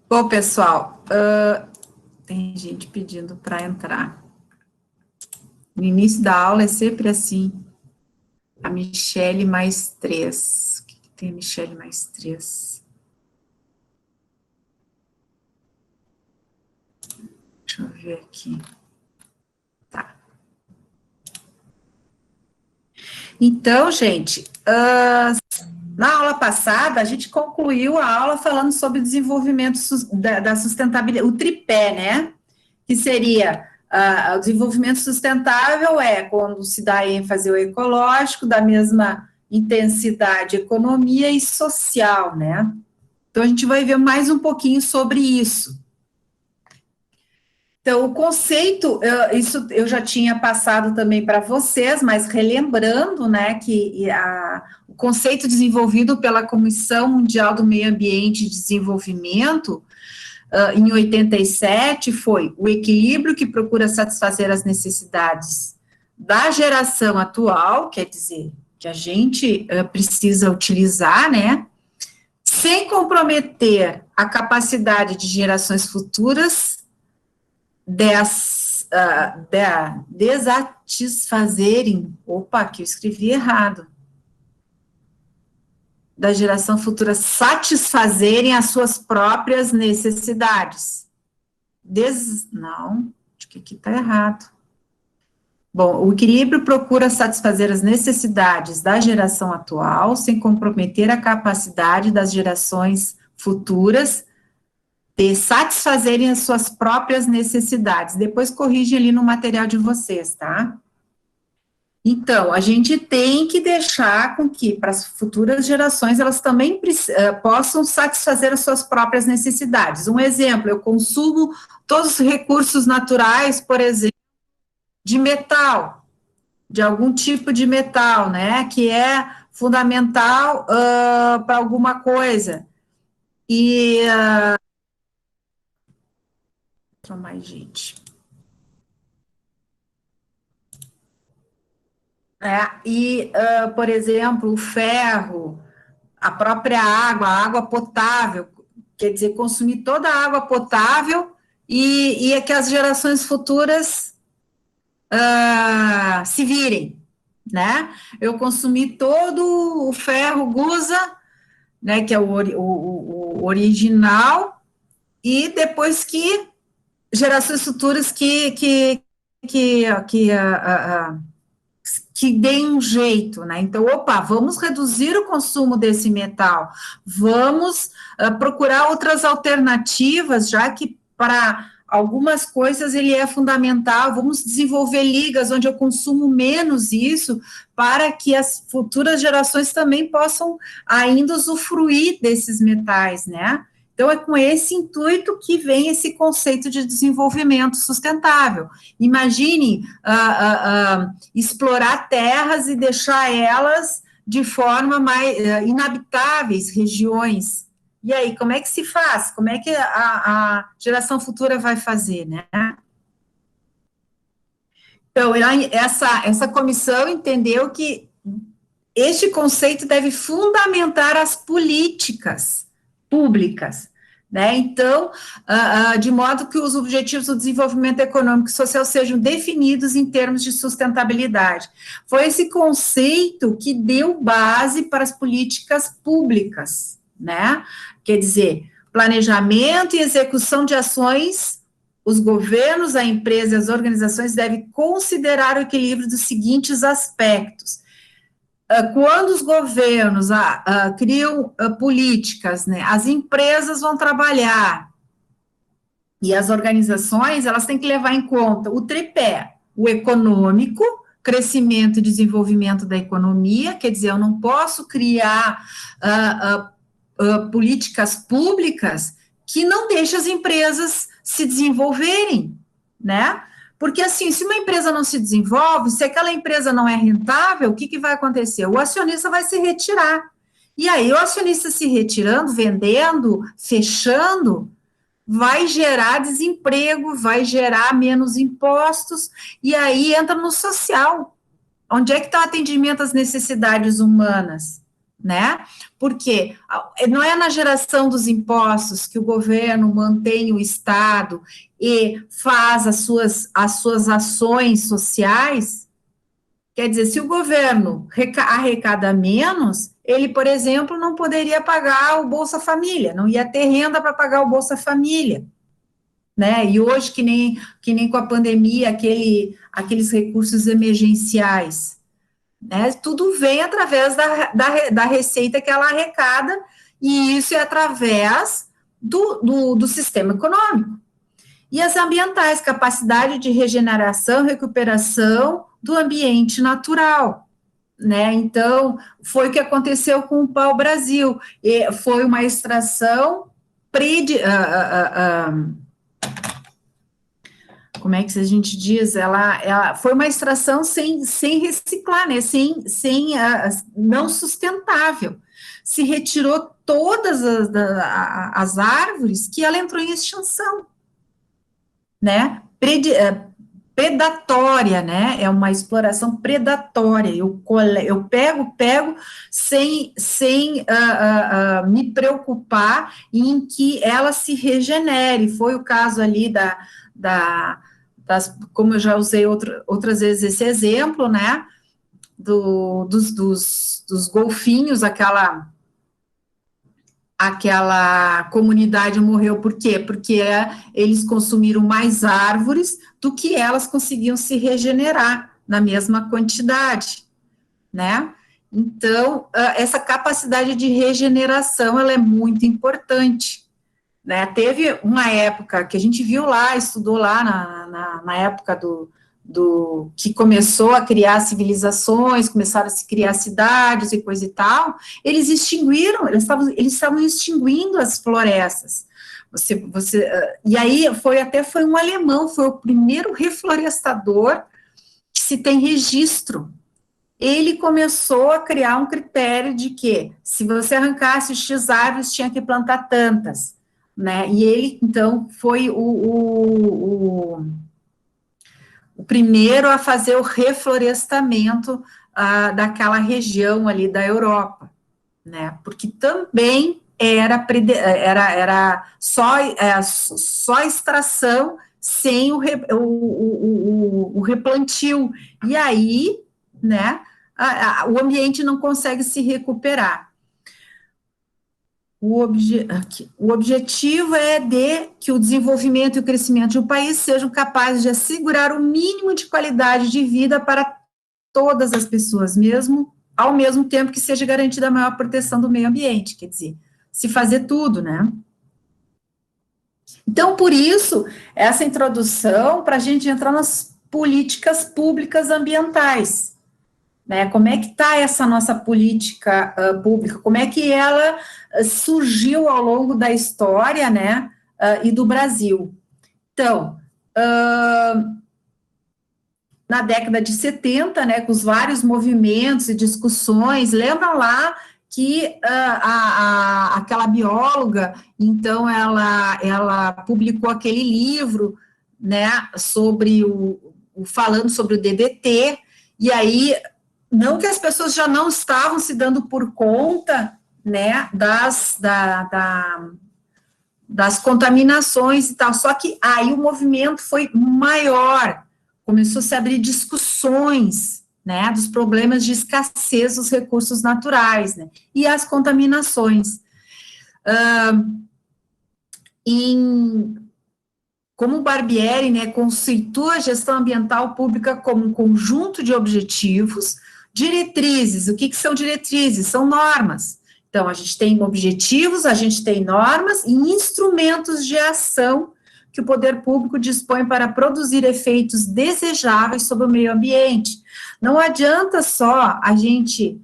Bom, pessoal, tem gente pedindo para entrar. No início da aula é sempre assim. A Michele mais 3. O que tem a Michele mais 3? Deixa eu ver aqui. Tá. Então, gente, na aula passada, a gente concluiu a aula falando sobre o desenvolvimento da sustentabilidade, o tripé, né? Que seria o desenvolvimento sustentável quando se dá ênfase ao ecológico, da mesma intensidade economia e social, né? Então, a gente vai ver mais um pouquinho sobre isso. Então, o conceito, isso eu já tinha passado também para vocês, mas relembrando, né, que o conceito desenvolvido pela Comissão Mundial do Meio Ambiente e Desenvolvimento, em 87, foi o equilíbrio que procura satisfazer as necessidades da geração atual, quer dizer, que a gente precisa utilizar, né, sem comprometer a capacidade de gerações futuras desatisfazerem, aqui eu escrevi errado, da geração futura satisfazerem as suas próprias necessidades. Não, acho que aqui está errado. Bom, o equilíbrio procura satisfazer as necessidades da geração atual, sem comprometer a capacidade das gerações futuras de satisfazerem as suas próprias necessidades. Depois corrigem ali no material de vocês, tá? Então, a gente tem que deixar com que, para as futuras gerações, elas também possam satisfazer as suas próprias necessidades. Um exemplo, eu consumo todos os recursos naturais, por exemplo, de metal, de algum tipo de metal, né, que é fundamental para alguma coisa. E... mais gente. Por exemplo, o ferro, a própria água, a água potável, quer dizer, consumir toda a água potável e é que as gerações futuras se virem, né? Eu consumi todo o ferro gusa, né, que é o original, e depois que gerações futuras que deem um jeito, né? Então, vamos reduzir o consumo desse metal, vamos procurar outras alternativas, já que para algumas coisas ele é fundamental, vamos desenvolver ligas onde eu consumo menos isso, para que as futuras gerações também possam ainda usufruir desses metais, né? Então, é com esse intuito que vem esse conceito de desenvolvimento sustentável. Imagine explorar terras e deixar elas de forma mais inabitáveis, regiões. E aí, como é que se faz? Como é que a geração futura vai fazer, né? Então, essa comissão entendeu que este conceito deve fundamentar as políticas públicas, né? Então, de modo que os objetivos do desenvolvimento econômico e social sejam definidos em termos de sustentabilidade. Foi esse conceito que deu base para as políticas públicas, né? Quer dizer, planejamento e execução de ações, os governos, a empresa e as organizações devem considerar o equilíbrio dos seguintes aspectos. Quando os governos criam políticas, né, as empresas vão trabalhar, e as organizações, elas têm que levar em conta o tripé, o econômico, crescimento e desenvolvimento da economia, quer dizer, eu não posso criar políticas públicas que não deixem as empresas se desenvolverem, né? Porque, assim, se uma empresa não se desenvolve, se aquela empresa não é rentável, o que vai acontecer? O acionista vai se retirar. E aí, o acionista se retirando, vendendo, fechando, vai gerar desemprego, vai gerar menos impostos, e aí entra no social. Onde é que está o atendimento às necessidades humanas, né? Porque não é na geração dos impostos que o governo mantém o Estado e faz as suas ações sociais. Quer dizer, se o governo arrecada menos, ele, por exemplo, não poderia pagar o Bolsa Família, não ia ter renda para pagar o Bolsa Família, né? E hoje, que nem com a pandemia, aqueles recursos emergenciais, né? Tudo vem através da receita que ela arrecada, e isso é através do sistema econômico. E as ambientais, capacidade de regeneração, recuperação do ambiente natural, né? Então, foi o que aconteceu com o pau-brasil, foi uma extração como é que a gente diz, ela foi uma extração sem reciclar, né, não sustentável. Se retirou todas as árvores que ela entrou em extinção, né, predatória, né, é uma exploração predatória, eu pego sem me preocupar em que ela se regenere. Foi o caso ali como eu já usei outras vezes esse exemplo, né, dos golfinhos, aquela comunidade morreu, por quê? Porque eles consumiram mais árvores do que elas conseguiam se regenerar na mesma quantidade, né? Então, essa capacidade de regeneração, ela é muito importante, né? Teve uma época que a gente viu lá, estudou lá na época que começou a criar civilizações, começaram a se criar cidades e coisa e tal, eles estavam extinguindo as florestas. E aí foi um alemão, foi o primeiro reflorestador que se tem registro. Ele começou a criar um critério de que, se você arrancasse X árvores, tinha que plantar tantas, né? E ele, então, foi o primeiro a fazer o reflorestamento daquela região ali da Europa, né? Porque também era só extração sem o replantio. E aí, né, o ambiente não consegue se recuperar. O objetivo é que o desenvolvimento e o crescimento de um país sejam capazes de assegurar o mínimo de qualidade de vida para todas as pessoas, ao mesmo tempo que seja garantida a maior proteção do meio ambiente, quer dizer, se fazer tudo, né? Então, por isso, essa introdução para a gente entrar nas políticas públicas ambientais, né? Como é que está essa nossa política pública? Como é que ela surgiu ao longo da história, né? E do Brasil? Então, na década de 70, né? Com os vários movimentos e discussões, lembram lá que aquela bióloga, então, ela publicou aquele livro, né? Falando sobre o DDT, e aí, não que as pessoas já não estavam se dando por conta, né, das contaminações e tal, só que aí o movimento foi maior, começou a se abrir discussões, né, dos problemas de escassez dos recursos naturais, né, e as contaminações. Como o Barbieri, né, conceitua a gestão ambiental pública como um conjunto de objetivos, diretrizes. O que são diretrizes? São normas. Então, a gente tem objetivos, a gente tem normas e instrumentos de ação que o poder público dispõe para produzir efeitos desejáveis sobre o meio ambiente. Não adianta só a gente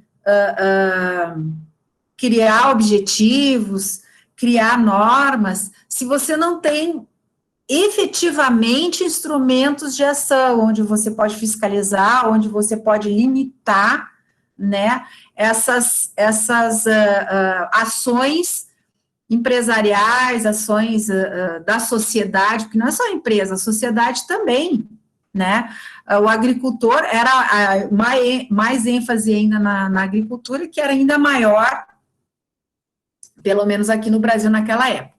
criar objetivos, criar normas, se você não tem efetivamente instrumentos de ação, onde você pode fiscalizar, onde você pode limitar, né, essas ações empresariais, ações da sociedade, porque não é só a empresa, a sociedade também, né? O agricultor era mais ênfase ainda na agricultura, que era ainda maior, pelo menos aqui no Brasil naquela época.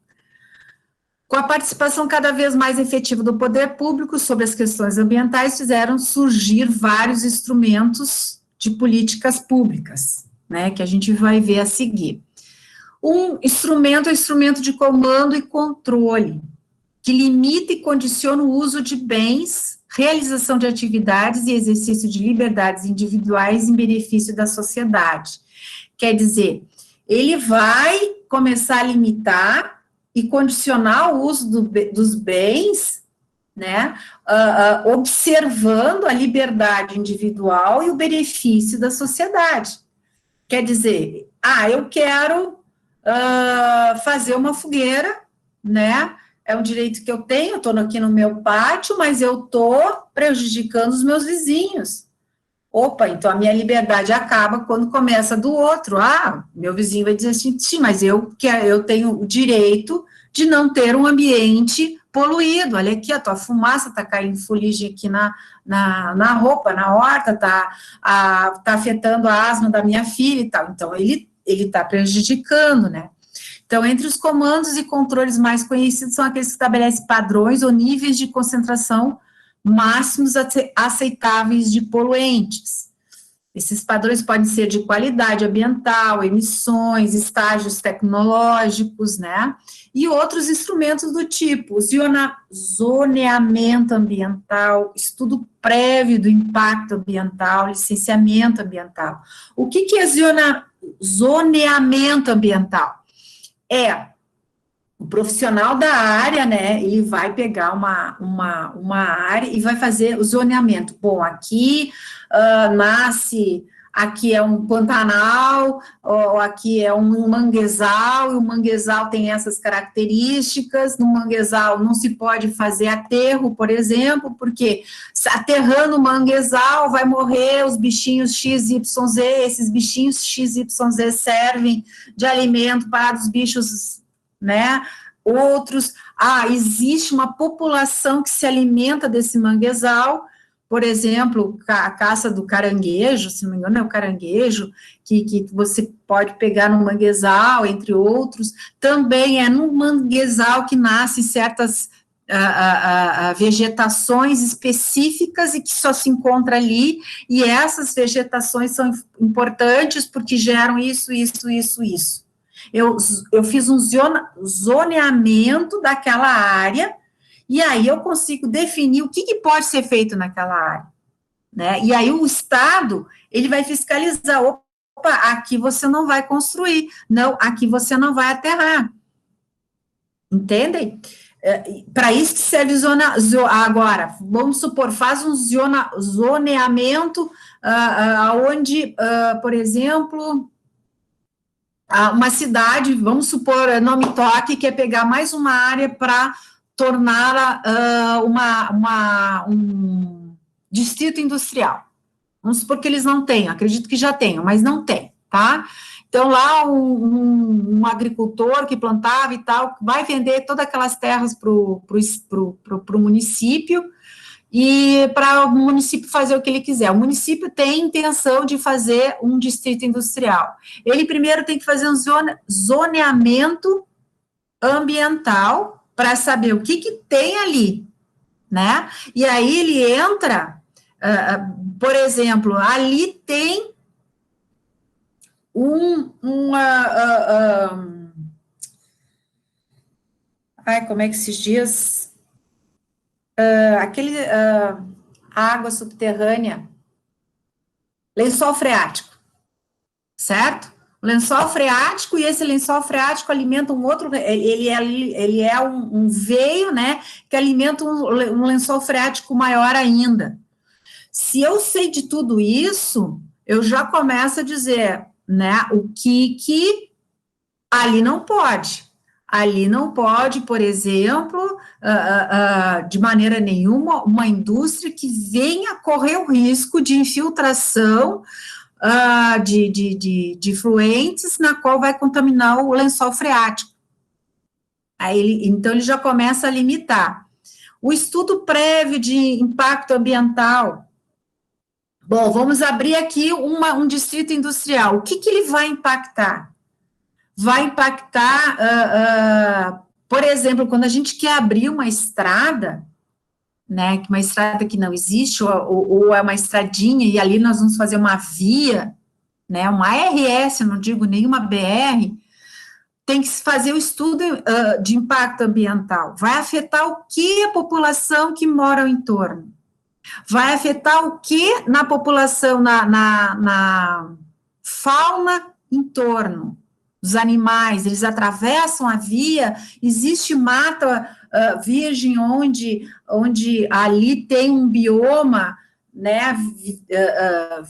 Com a participação cada vez mais efetiva do poder público sobre as questões ambientais, fizeram surgir vários instrumentos de políticas públicas, né, que a gente vai ver a seguir. Um instrumento é o instrumento de comando e controle, que limita e condiciona o uso de bens, realização de atividades e exercício de liberdades individuais em benefício da sociedade. Quer dizer, ele vai começar a limitar e condicionar o uso dos bens, né, observando a liberdade individual e o benefício da sociedade. Quer dizer, eu quero fazer uma fogueira, né, é um direito que eu tenho, estou aqui no meu pátio, mas eu estou prejudicando os meus vizinhos. Opa, então a minha liberdade acaba quando começa do outro. Meu vizinho vai dizer assim, sim, mas eu tenho o direito de não ter um ambiente poluído. Olha aqui, a tua fumaça está caindo fuligem aqui na roupa, na horta, tá afetando a asma da minha filha e tal. Então, ele está prejudicando, né? Então, entre os comandos e controles mais conhecidos são aqueles que estabelecem padrões ou níveis de concentração máximos aceitáveis de poluentes. Esses padrões podem ser de qualidade ambiental, emissões, estágios tecnológicos, né? E outros instrumentos do tipo zoneamento ambiental, estudo prévio do impacto ambiental, licenciamento ambiental. O que é zoneamento ambiental? É o profissional da área, né, ele vai pegar uma área e vai fazer o zoneamento. Bom, aqui aqui é um pantanal, ou aqui é um manguezal, e o manguezal tem essas características. No manguezal não se pode fazer aterro, por exemplo, porque aterrando o manguezal vai morrer os bichinhos XYZ, esses bichinhos XYZ servem de alimento para os bichos, né, outros, existe uma população que se alimenta desse manguezal, por exemplo, a caça do caranguejo, se não me engano é o caranguejo, que você pode pegar no manguezal, entre outros, também é no manguezal que nascem certas vegetações específicas e que só se encontra ali, e essas vegetações são importantes porque geram isso. Eu fiz um zoneamento daquela área, e aí eu consigo definir o que pode ser feito naquela área, né? E aí o Estado, ele vai fiscalizar, opa, aqui você não vai construir, não, aqui você não vai aterrar, entendem? Para isso que serve agora, vamos supor, faz um zoneamento, onde, por exemplo, uma cidade, vamos supor, Nome Toque, quer pegar mais uma área para torná-la um distrito industrial. Vamos supor que eles não tenham, acredito que já tenham, mas não tem, tá? Então, lá um agricultor que plantava e tal, vai vender todas aquelas terras para o município, e para o município fazer o que ele quiser. O município tem intenção de fazer um distrito industrial. Ele primeiro tem que fazer um zoneamento ambiental para saber o que tem ali, né? E aí ele entra, por exemplo, ali tem como é que se diz? Água subterrânea, lençol freático, certo? O lençol freático, e esse lençol freático alimenta um outro, ele é um veio, né, que alimenta um lençol freático maior ainda. Se eu sei de tudo isso, eu já começo a dizer, né, o que ali não pode. Ali não pode, por exemplo, de maneira nenhuma, uma indústria que venha correr o risco de infiltração de fluentes, na qual vai contaminar o lençol freático. Então, ele já começa a limitar. O estudo prévio de impacto ambiental. Bom, vamos abrir aqui um distrito industrial. O que ele vai impactar? Vai impactar, por exemplo, quando a gente quer abrir uma estrada, né, uma estrada que não existe, ou é uma estradinha, e ali nós vamos fazer uma via, né, uma ARS, não digo nenhuma BR, tem que se fazer o estudo de impacto ambiental. Vai afetar o que a população que mora ao entorno? Vai afetar o que na população, na fauna em torno? Os animais, eles atravessam a via, existe mata virgem onde ali tem um bioma, né,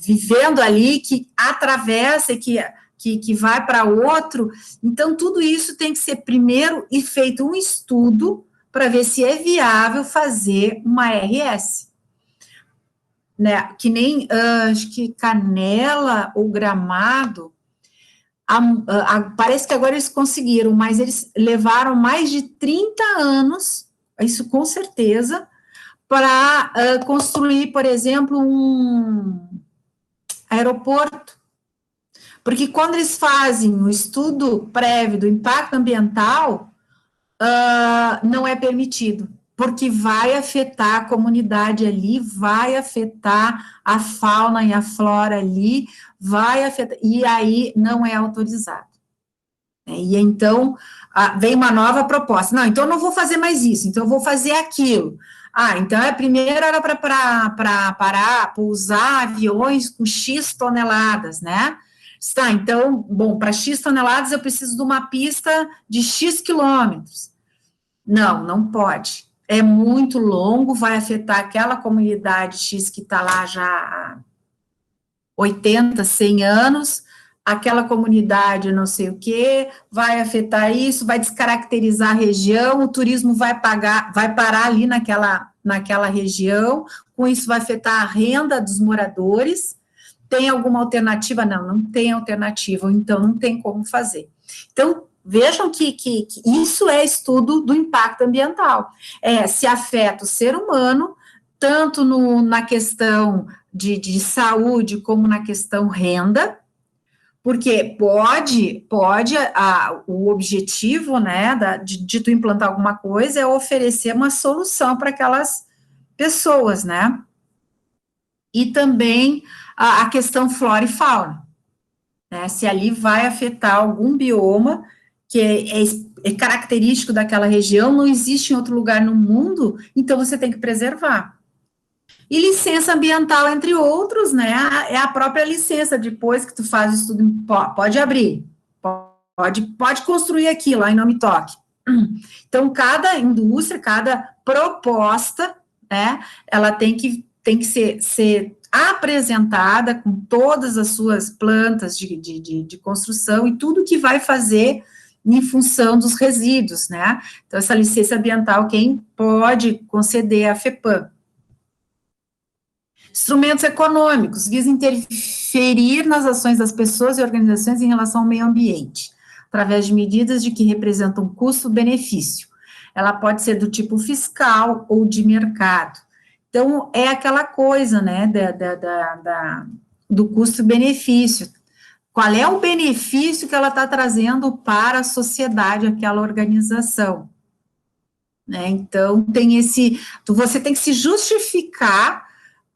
vivendo ali, que atravessa e que vai para outro. Então, tudo isso tem que ser primeiro e feito um estudo para ver se é viável fazer uma RS. Né, que nem, acho que Canela ou Gramado, parece que agora eles conseguiram, mas eles levaram mais de 30 anos, isso com certeza, para construir, por exemplo, um aeroporto. Porque quando eles fazem o estudo prévio do impacto ambiental, não é permitido, porque vai afetar a comunidade ali, vai afetar a fauna e a flora ali, vai afetar, e aí não é autorizado. E então, vem uma nova proposta. Não, então eu não vou fazer mais isso, então eu vou fazer aquilo. Então primeiro era para parar, pousar aviões com X toneladas, né? Tá, então, bom, para X toneladas eu preciso de uma pista de X quilômetros. Não, não pode. É muito longo, vai afetar aquela comunidade X que está lá já há 80, 100 anos, aquela comunidade não sei o quê, vai afetar isso, vai descaracterizar a região, o turismo vai parar ali naquela região, com isso vai afetar a renda dos moradores. Tem alguma alternativa? Não, não tem alternativa, então não tem como fazer. Então, vejam que isso é estudo do impacto ambiental. Se afeta o ser humano, tanto na questão de saúde, como na questão renda, porque pode o objetivo, né, de tu implantar alguma coisa é oferecer uma solução para aquelas pessoas, né? E também a questão flora e fauna, né? Se ali vai afetar algum bioma que é característico daquela região, não existe em outro lugar no mundo, então você tem que preservar. E licença ambiental, entre outros, né, é a própria licença, depois que tu faz o estudo, pode abrir, pode construir aquilo, aí não me toque. Então, cada indústria, cada proposta, né, ela tem que ser apresentada com todas as suas plantas de construção e tudo que vai fazer em função dos resíduos, né? Então, essa licença ambiental, quem pode conceder é a FEPAM. Instrumentos econômicos, visa interferir nas ações das pessoas e organizações em relação ao meio ambiente, através de medidas de que representam custo-benefício. Ela pode ser do tipo fiscal ou de mercado. Então, é aquela coisa, né, do custo-benefício. Qual é o benefício que ela está trazendo para a sociedade, aquela organização? Né? Então, você tem que se justificar,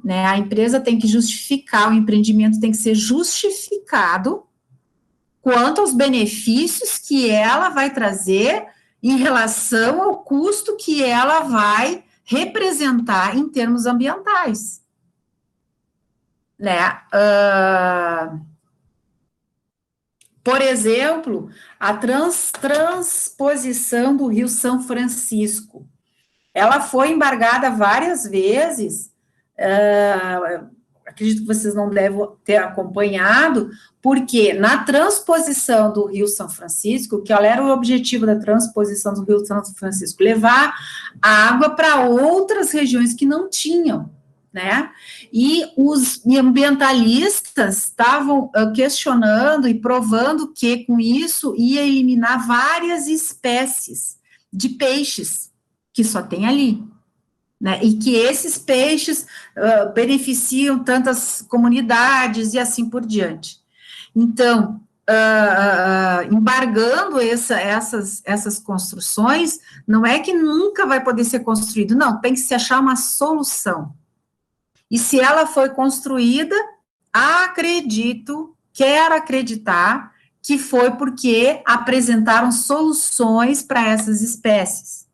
né, a empresa tem que justificar, o empreendimento tem que ser justificado quanto aos benefícios que ela vai trazer em relação ao custo que ela vai representar em termos ambientais, né? Por exemplo, a transposição do Rio São Francisco, ela foi embargada várias vezes, acredito que vocês não devem ter acompanhado, porque na transposição do Rio São Francisco, que era o objetivo da transposição do Rio São Francisco, levar a água para outras regiões que não tinham, né? E os ambientalistas estavam questionando e provando que com isso ia eliminar várias espécies de peixes que só tem ali. né, e que esses peixes beneficiam tantas comunidades e assim por diante. Então, embargando essas construções, não é que nunca vai poder ser construído, não, tem que se achar uma solução. E se ela foi construída, quero acreditar que foi porque apresentaram soluções para essas espécies,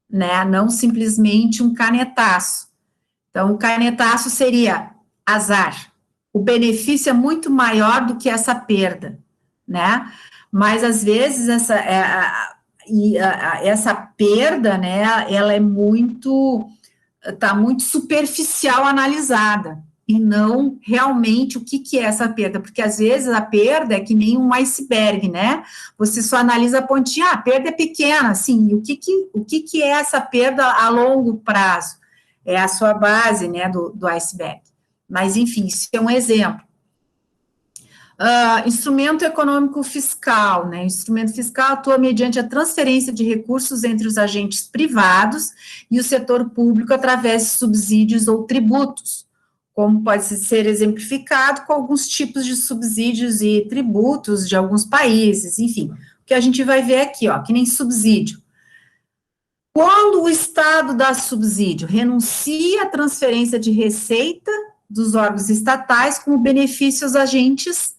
né, não simplesmente um canetaço. Então, o canetaço seria azar. O benefício é muito maior do que essa perda, né? Mas, às vezes, essa perda, né, ela é está muito superficial analisada, e não realmente o que é essa perda, porque às vezes a perda é que nem um iceberg, né? Você só analisa a pontinha, a perda é pequena, assim, o que é essa perda a longo prazo? É a sua base, né, do iceberg. Mas, enfim, isso é um exemplo. Instrumento econômico fiscal, né? O instrumento fiscal atua mediante a transferência de recursos entre os agentes privados e o setor público através de subsídios ou tributos, como pode ser exemplificado com alguns tipos de subsídios e tributos de alguns países, enfim, o que a gente vai ver aqui, ó, que nem subsídio. Quando o Estado dá subsídio, renuncia à transferência de receita dos órgãos estatais como benefício aos agentes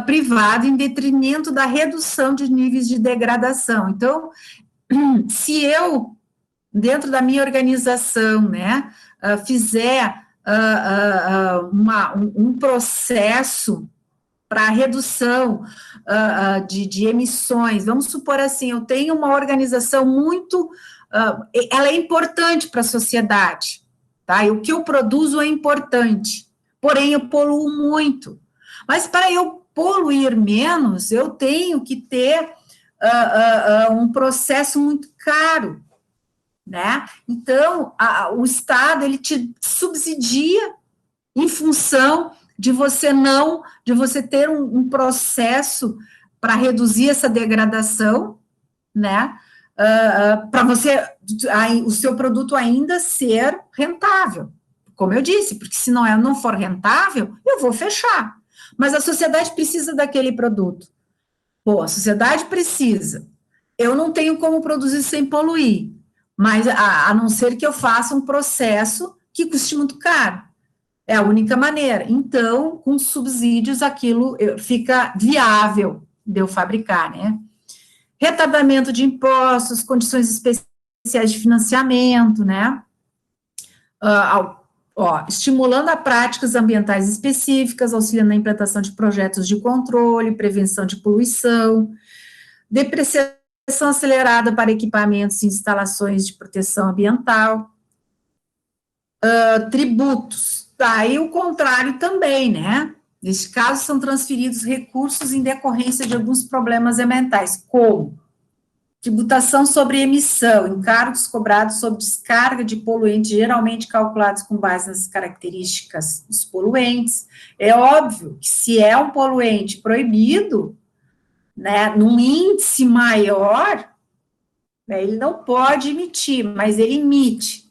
privado em detrimento da redução de níveis de degradação. Então, se eu, dentro da minha organização, né, fizer um processo para redução de emissões, vamos supor assim, eu tenho uma organização muito, ela é importante para a sociedade, tá? E o que eu produzo é importante, porém eu poluo muito. Mas para eu poluir menos, eu tenho que ter um processo muito caro, né? Então, o Estado, ele te subsidia em função de você ter um processo para reduzir essa degradação, né? Para o seu produto ainda ser rentável, como eu disse, porque se não for rentável, eu vou fechar. Mas a sociedade precisa daquele produto. Pô, a sociedade precisa. Eu não tenho como produzir sem poluir, mas a não ser que eu faça um processo que custe muito caro. É a única maneira. Então, com subsídios, aquilo fica viável de eu fabricar, né? Retardamento de impostos, condições especiais de financiamento, né? Estimulando a práticas ambientais específicas, auxiliando na implantação de projetos de controle, prevenção de poluição, depreciação acelerada para equipamentos e instalações de proteção ambiental, tributos. Aí o contrário também, né? Neste caso, são transferidos recursos em decorrência de alguns problemas ambientais, como tributação sobre emissão, encargos cobrados sobre descarga de poluentes, geralmente calculados com base nas características dos poluentes. É óbvio que se é um poluente proibido, né, num índice maior, né, ele não pode emitir, mas ele emite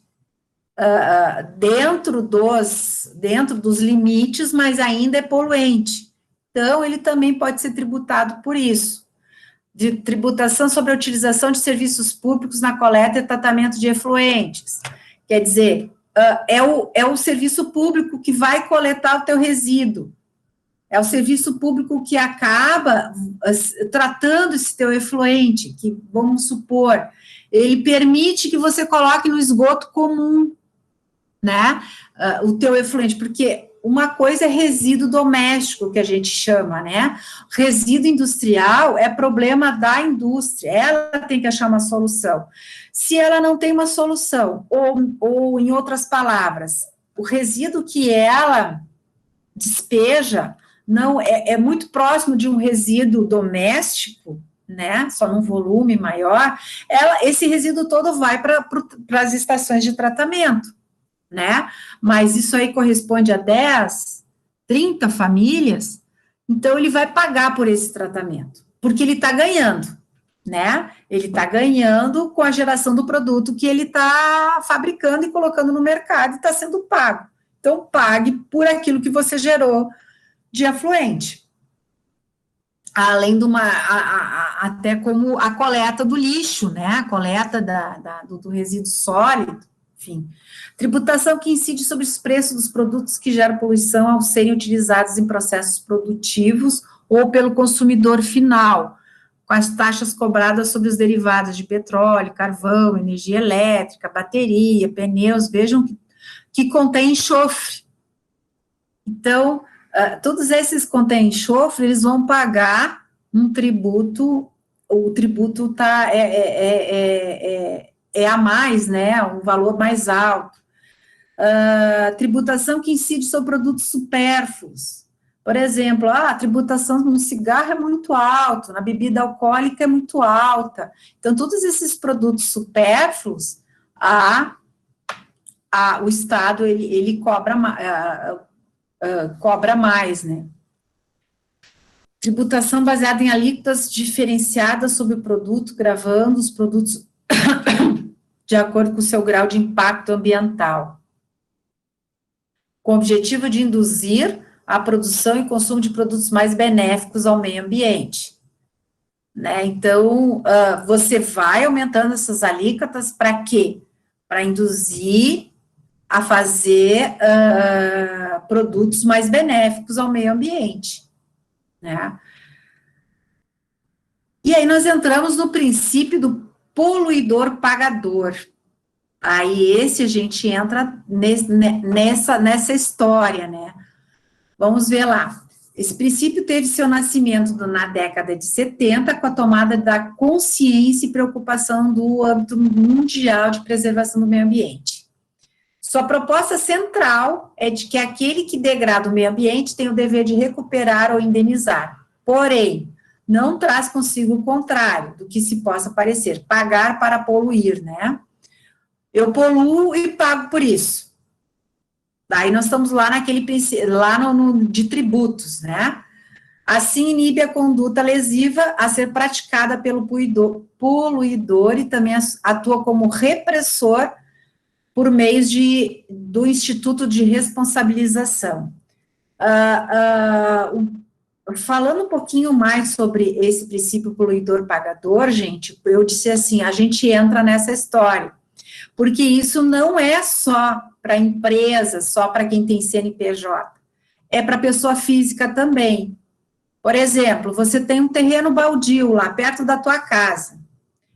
dentro dos limites, mas ainda é poluente. Então, ele também pode ser tributado por isso. De tributação sobre a utilização de serviços públicos na coleta e tratamento de efluentes. Quer dizer, é o serviço público que vai coletar o teu resíduo. É o serviço público que acaba tratando esse teu efluente, que, vamos supor, ele permite que você coloque no esgoto comum, né, o teu efluente, porque uma coisa é resíduo doméstico, que a gente chama, né? Resíduo industrial é problema da indústria, ela tem que achar uma solução. Se ela não tem uma solução, ou em outras palavras, o resíduo que ela despeja não é muito próximo de um resíduo doméstico, né? Só num volume maior, esse resíduo todo vai para as estações de tratamento, né? Mas isso aí corresponde a 10, 30 famílias, então ele vai pagar por esse tratamento, porque ele está ganhando, né? Ele está ganhando com a geração do produto que ele está fabricando e colocando no mercado e está sendo pago. Então, pague por aquilo que você gerou de afluente. Além de até como a coleta do lixo, né? A coleta do resíduo sólido, enfim. Tributação que incide sobre os preços dos produtos que geram poluição ao serem utilizados em processos produtivos ou pelo consumidor final, com as taxas cobradas sobre os derivados de petróleo, carvão, energia elétrica, bateria, pneus, vejam que contém enxofre. Então, todos esses contêm enxofre, eles vão pagar um tributo, o tributo é a mais, né, um valor mais alto. Tributação que incide sobre produtos supérfluos. Por exemplo, a tributação no cigarro é muito alta, na bebida alcoólica é muito alta. Então, todos esses produtos supérfluos, o Estado, ele cobra mais, né? Tributação baseada em alíquotas diferenciadas sobre o produto, gravando os produtos de acordo com o seu grau de impacto ambiental, com o objetivo de induzir a produção e consumo de produtos mais benéficos ao meio ambiente, né? Então, você vai aumentando essas alíquotas para quê? Para induzir a fazer produtos mais benéficos ao meio ambiente, né? E aí nós entramos no princípio do poluidor pagador. Aí esse a gente entra nessa história, né? Vamos ver lá. Esse princípio teve seu nascimento na década de 70, com a tomada da consciência e preocupação do âmbito mundial de preservação do meio ambiente. Sua proposta central é de que aquele que degrada o meio ambiente tem o dever de recuperar ou indenizar. Porém, não traz consigo o contrário do que se possa parecer, pagar para poluir, né? Eu poluo e pago por isso. Daí nós estamos lá de tributos, né? Assim inibe a conduta lesiva a ser praticada pelo poluidor e também atua como repressor por meio do Instituto de Responsabilização. Falando um pouquinho mais sobre esse princípio poluidor-pagador, gente, eu disse assim, a gente entra nessa história, porque isso não é só para empresas, só para quem tem CNPJ, é para pessoa física também. Por exemplo, você tem um terreno baldio lá perto da tua casa,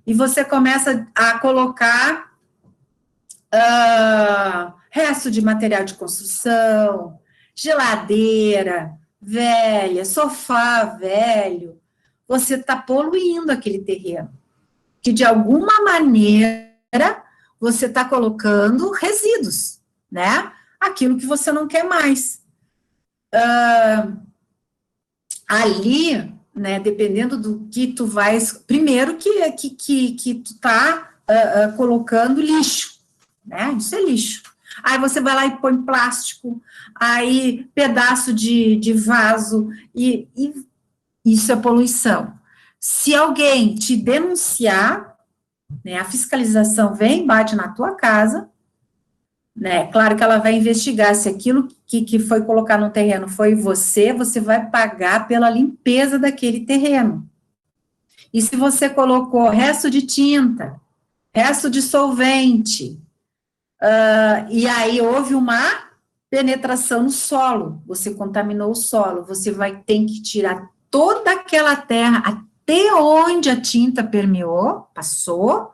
e você começa a colocar resto de material de construção, geladeira velha, sofá velho, você está poluindo aquele terreno, que de alguma maneira você está colocando resíduos, né? Aquilo que você não quer mais. Ali, né, dependendo do que tu vai... Primeiro que tu tá colocando lixo, né? Isso é lixo. Aí você vai lá e põe plástico, aí pedaço de vaso, e isso é poluição. Se alguém te denunciar, né, a fiscalização vem, bate na tua casa, né, claro que ela vai investigar se aquilo que foi colocar no terreno foi você vai pagar pela limpeza daquele terreno. E se você colocou resto de tinta, resto de solvente, e aí houve uma penetração no solo, você contaminou o solo, você vai ter que tirar toda aquela terra até onde a tinta permeou, passou,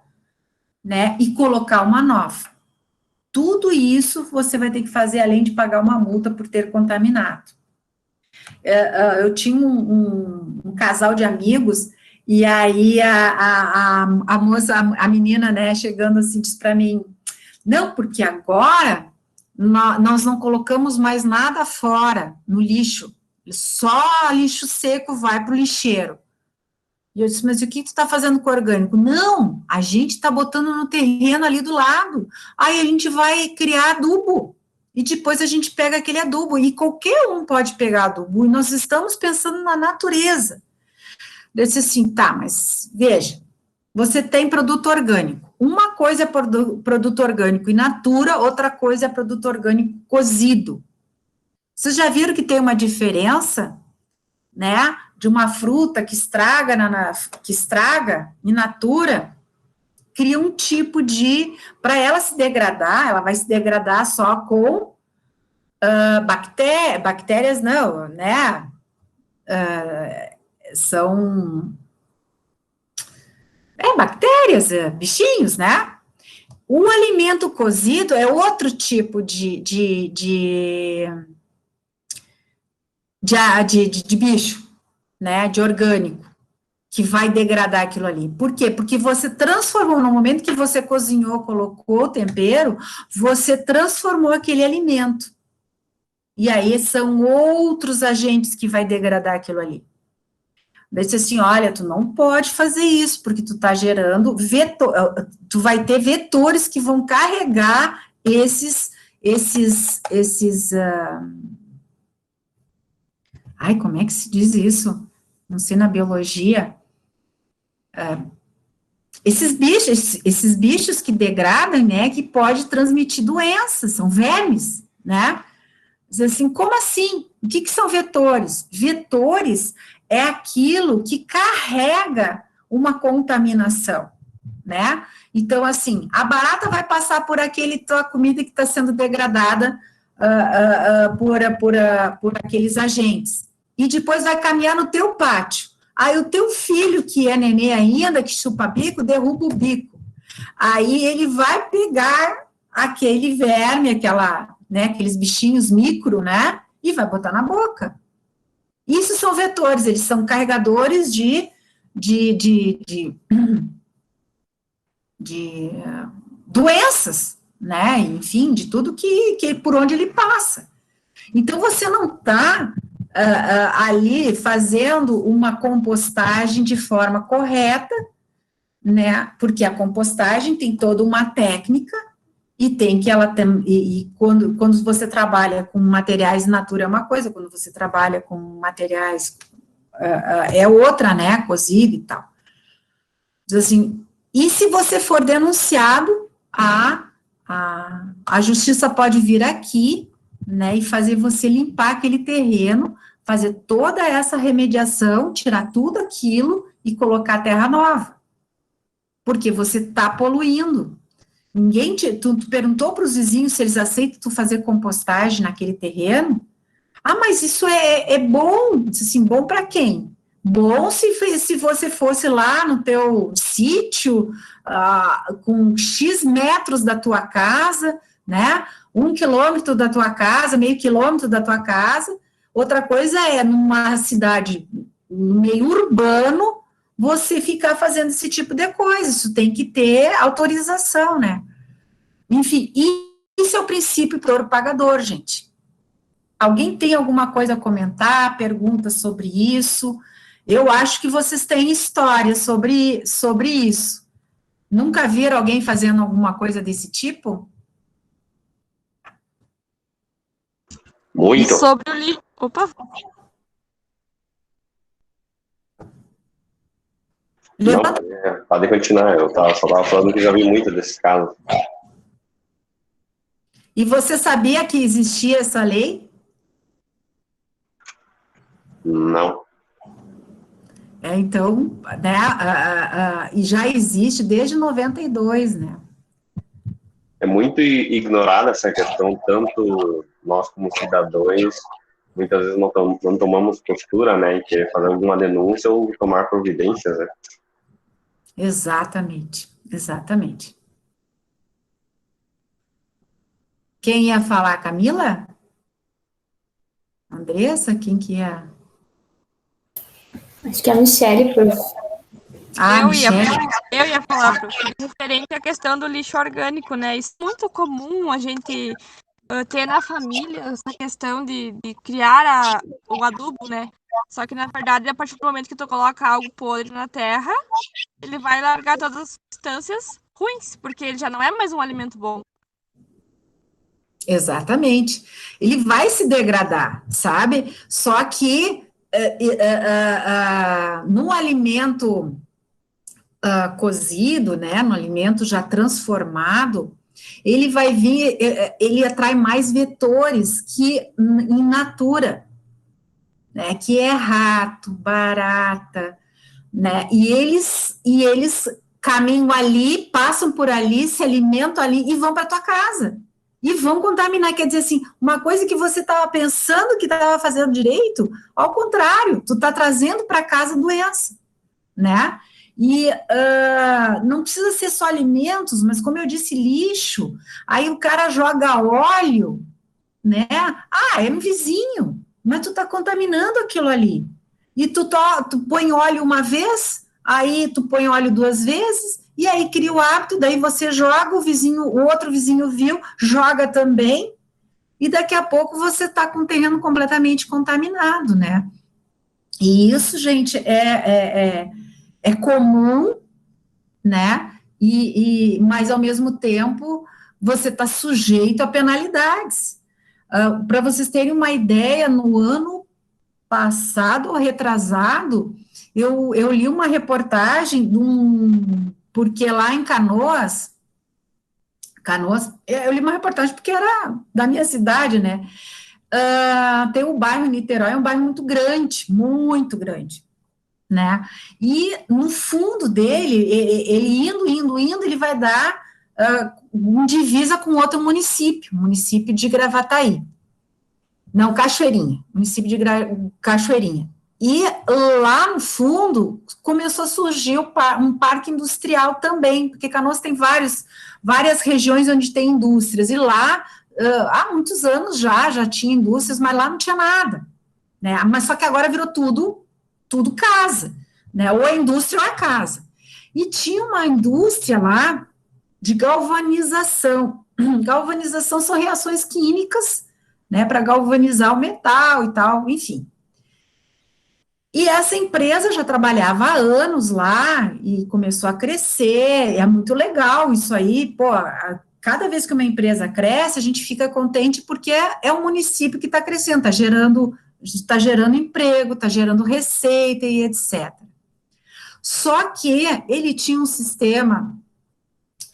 né, e colocar uma nova. Tudo isso você vai ter que fazer, além de pagar uma multa por ter contaminado. Eu tinha um casal de amigos, e aí a moça, a menina, né, chegando assim, disse para mim, não, porque agora nós não colocamos mais nada fora, no lixo, só lixo seco vai para o lixeiro. E eu disse, mas o que tu está fazendo com o orgânico? Não, a gente está botando no terreno ali do lado, aí a gente vai criar adubo, e depois a gente pega aquele adubo, e qualquer um pode pegar adubo, e nós estamos pensando na natureza. Eu disse assim, tá, mas veja, você tem produto orgânico. Uma coisa é produto orgânico in natura, outra coisa é produto orgânico cozido. Vocês já viram que tem uma diferença, né, de uma fruta que estraga, que estraga in natura, cria um tipo de, para ela se degradar, ela vai se degradar só com bactérias não, né, são bactérias, bichinhos, né? O alimento cozido é outro tipo de bicho, né? De orgânico, que vai degradar aquilo ali. Por quê? Porque você transformou, no momento que você cozinhou, colocou o tempero, você transformou aquele alimento. E aí são outros agentes que vai degradar aquilo ali. Disse assim, olha, tu não pode fazer isso, porque tu tá gerando tu vai ter vetores que vão carregar como é que se diz isso? Não sei na biologia. Esses bichos que degradam, né, que pode transmitir doenças, são vermes, né? Diz assim, como assim? O que são vetores? Vetores é aquilo que carrega uma contaminação, né? Então, assim, a barata vai passar por tua comida que está sendo degradada por aqueles agentes, e depois vai caminhar no teu pátio. Aí o teu filho, que é nenê ainda, que chupa bico, derruba o bico. Aí ele vai pegar aquele verme, aqueles bichinhos micro, né, e vai botar na boca. Isso são vetores, eles são carregadores de doenças, né, enfim, de tudo que por onde ele passa. Então, você não está ali fazendo uma compostagem de forma correta, né, porque a compostagem tem toda uma técnica, e tem que ela tem, e quando você trabalha com materiais in natura é uma coisa, quando você trabalha com materiais é outra, né, cozido e tal. Diz assim, e se você for denunciado, a justiça pode vir aqui, né, e fazer você limpar aquele terreno, fazer toda essa remediação, tirar tudo aquilo e colocar terra nova, porque você está poluindo. Tu perguntou para os vizinhos se eles aceitam tu fazer compostagem naquele terreno? Ah, mas isso é bom. Assim, bom para quem? Bom se você fosse lá no teu sítio, com X metros da tua casa, né? 1 quilômetro da tua casa, meio quilômetro da tua casa. Outra coisa é, numa cidade, no meio urbano, você ficar fazendo esse tipo de coisa. Isso tem que ter autorização, né? Enfim, isso é o princípio pagador, gente. Alguém tem alguma coisa a comentar, pergunta sobre isso? Eu acho que vocês têm história sobre isso. Nunca viram alguém fazendo alguma coisa desse tipo? Muito. E sobre o lixo. Opa! Não, pode continuar. Eu só estava falando que já vi muito desses casos. E você sabia que existia essa lei? Não. Então, né, e já existe desde 92, né? É muito ignorada essa questão, tanto nós como cidadãos, muitas vezes não tomamos postura, né, em querer fazer alguma denúncia ou tomar providências, né? Exatamente, exatamente. Quem ia falar, Camila? Andressa? Quem que ia? Acho que é a Michelle, prof. Eu ia falar, prof, referente à questão do lixo orgânico, né? Isso é muito comum a gente ter na família essa questão de criar o adubo, né? Só que, na verdade, a partir do momento que tu coloca algo podre na terra, ele vai largar todas as substâncias ruins, porque ele já não é mais um alimento bom. Exatamente. Ele vai se degradar, sabe? Só que no alimento cozido, né, no alimento já transformado, ele vai vir, ele atrai mais vetores que in natura, né, que é rato, barata, né, e eles caminham ali, passam por ali, se alimentam ali e vão para tua casa. E vão contaminar, quer dizer assim, uma coisa que você estava pensando que estava fazendo direito, ao contrário, tu está trazendo para casa doença, né? E não precisa ser só alimentos, mas como eu disse, lixo, aí o cara joga óleo, né? É um vizinho, mas tu está contaminando aquilo ali. E tu põe óleo uma vez, aí tu põe óleo 2 vezes, e aí cria o hábito, daí você joga, o outro vizinho viu, joga também, e daqui a pouco você está com o terreno completamente contaminado, né? E isso, gente, é comum, né? Mas, ao mesmo tempo, você está sujeito a penalidades. Para vocês terem uma ideia, no ano passado ou retrasado, eu li uma reportagem porque lá em Canoas, eu li uma reportagem porque era da minha cidade, né? Tem o bairro Niterói, é um bairro muito grande, né? E no fundo dele, ele indo, ele vai dar um divisa com outro município, o município de Gravataí. Não, Cachoeirinha, município de Cachoeirinha. E lá no fundo começou a surgir um parque industrial também, porque Canoas tem várias regiões onde tem indústrias, e lá há muitos anos já tinha indústrias, mas lá não tinha nada, né? Mas só que agora virou tudo casa, né? Ou a indústria ou a casa. E tinha uma indústria lá de galvanização. Galvanização são reações químicas, né, para galvanizar o metal e tal, enfim. E essa empresa já trabalhava há anos lá e começou a crescer, é muito legal isso aí, pô, cada vez que uma empresa cresce, a gente fica contente porque é um município que está crescendo, está gerando emprego, está gerando receita e etc. Só que ele tinha um sistema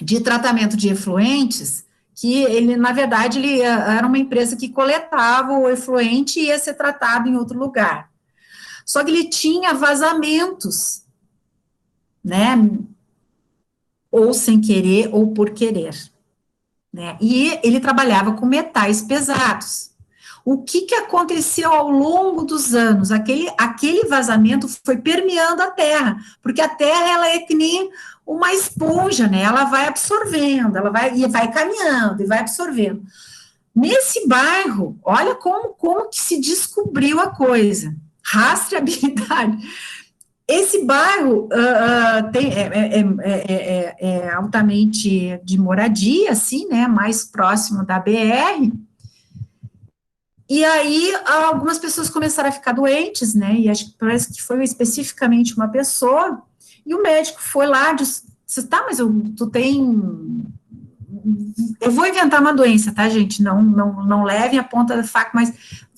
de tratamento de efluentes que ele, na verdade, ele era uma empresa que coletava o efluente e ia ser tratado em outro lugar. Só que ele tinha vazamentos, né, ou sem querer ou por querer, né, e ele trabalhava com metais pesados. O que aconteceu ao longo dos anos? Aquele vazamento foi permeando a terra, porque a terra, ela é que nem uma esponja, né? Ela vai absorvendo, vai caminhando e vai absorvendo. Nesse bairro, olha como que se descobriu a rastreabilidade. Esse bairro é altamente de moradia, assim, né? Mais próximo da BR. E aí, algumas pessoas começaram a ficar doentes, né, e parece que foi especificamente uma pessoa, e o médico foi lá, disse, tá, mas tu tem... Eu vou inventar uma doença, tá, gente? Não levem a ponta da faca, mas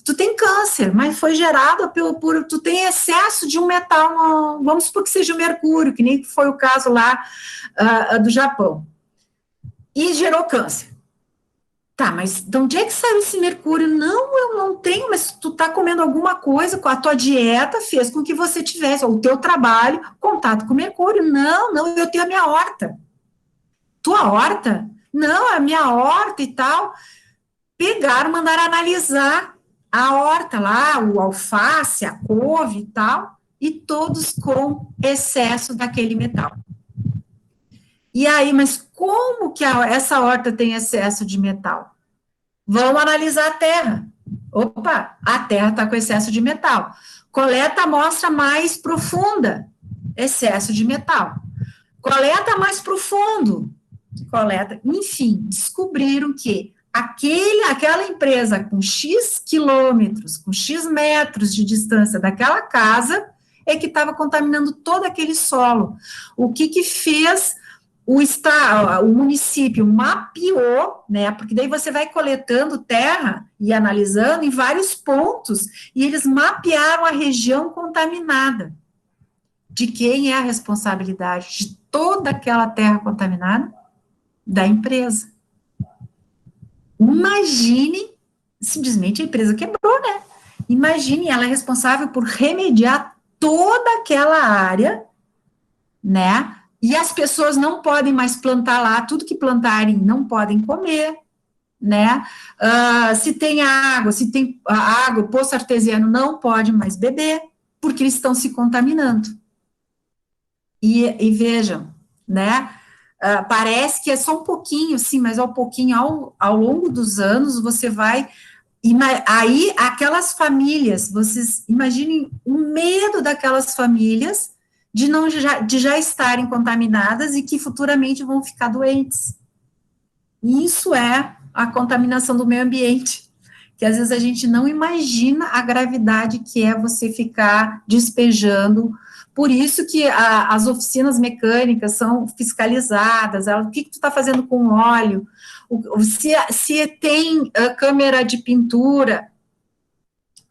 tu tem câncer, mas foi gerado tu tem excesso de um metal, vamos supor que seja o mercúrio, que nem foi o caso lá do Japão, e gerou câncer. Tá, mas de onde é que saiu esse mercúrio? Não, eu não tenho, mas tu tá comendo alguma coisa, com a tua dieta fez com que você tivesse, ou o teu trabalho, contato com mercúrio. Não, eu tenho a minha horta. Tua horta? Não, a minha horta e tal. Pegaram, mandaram analisar a horta lá, o alface, a couve e tal, e todos com excesso daquele metal. E aí, mas como que essa horta tem excesso de metal? Vamos analisar a terra. Opa, a terra está com excesso de metal. Coleta a amostra mais profunda, excesso de metal. Coleta mais profundo, enfim, descobriram que aquela empresa com X quilômetros, com X metros de distância daquela casa, é que estava contaminando todo aquele solo. O que fez o município mapeou, né, porque daí você vai coletando terra e analisando em vários pontos, e eles mapearam a região contaminada. De quem é a responsabilidade de toda aquela terra contaminada? Da empresa. Imagine, simplesmente a empresa quebrou, né? Imagine, ela é responsável por remediar toda aquela área, né? E as pessoas não podem mais plantar lá, tudo que plantarem não podem comer, né? Se tem água, o poço artesiano não pode mais beber, porque eles estão se contaminando. E vejam, né? Parece que é só um pouquinho, sim, mas ao pouquinho, ao longo dos anos, você vai. Aí, aquelas famílias, vocês imaginem o medo daquelas famílias de já estarem contaminadas e que futuramente vão ficar doentes. Isso é a contaminação do meio ambiente, que às vezes a gente não imagina a gravidade que é você ficar despejando. Por isso que as oficinas mecânicas são fiscalizadas, o que tu está fazendo com óleo, se tem câmera de pintura,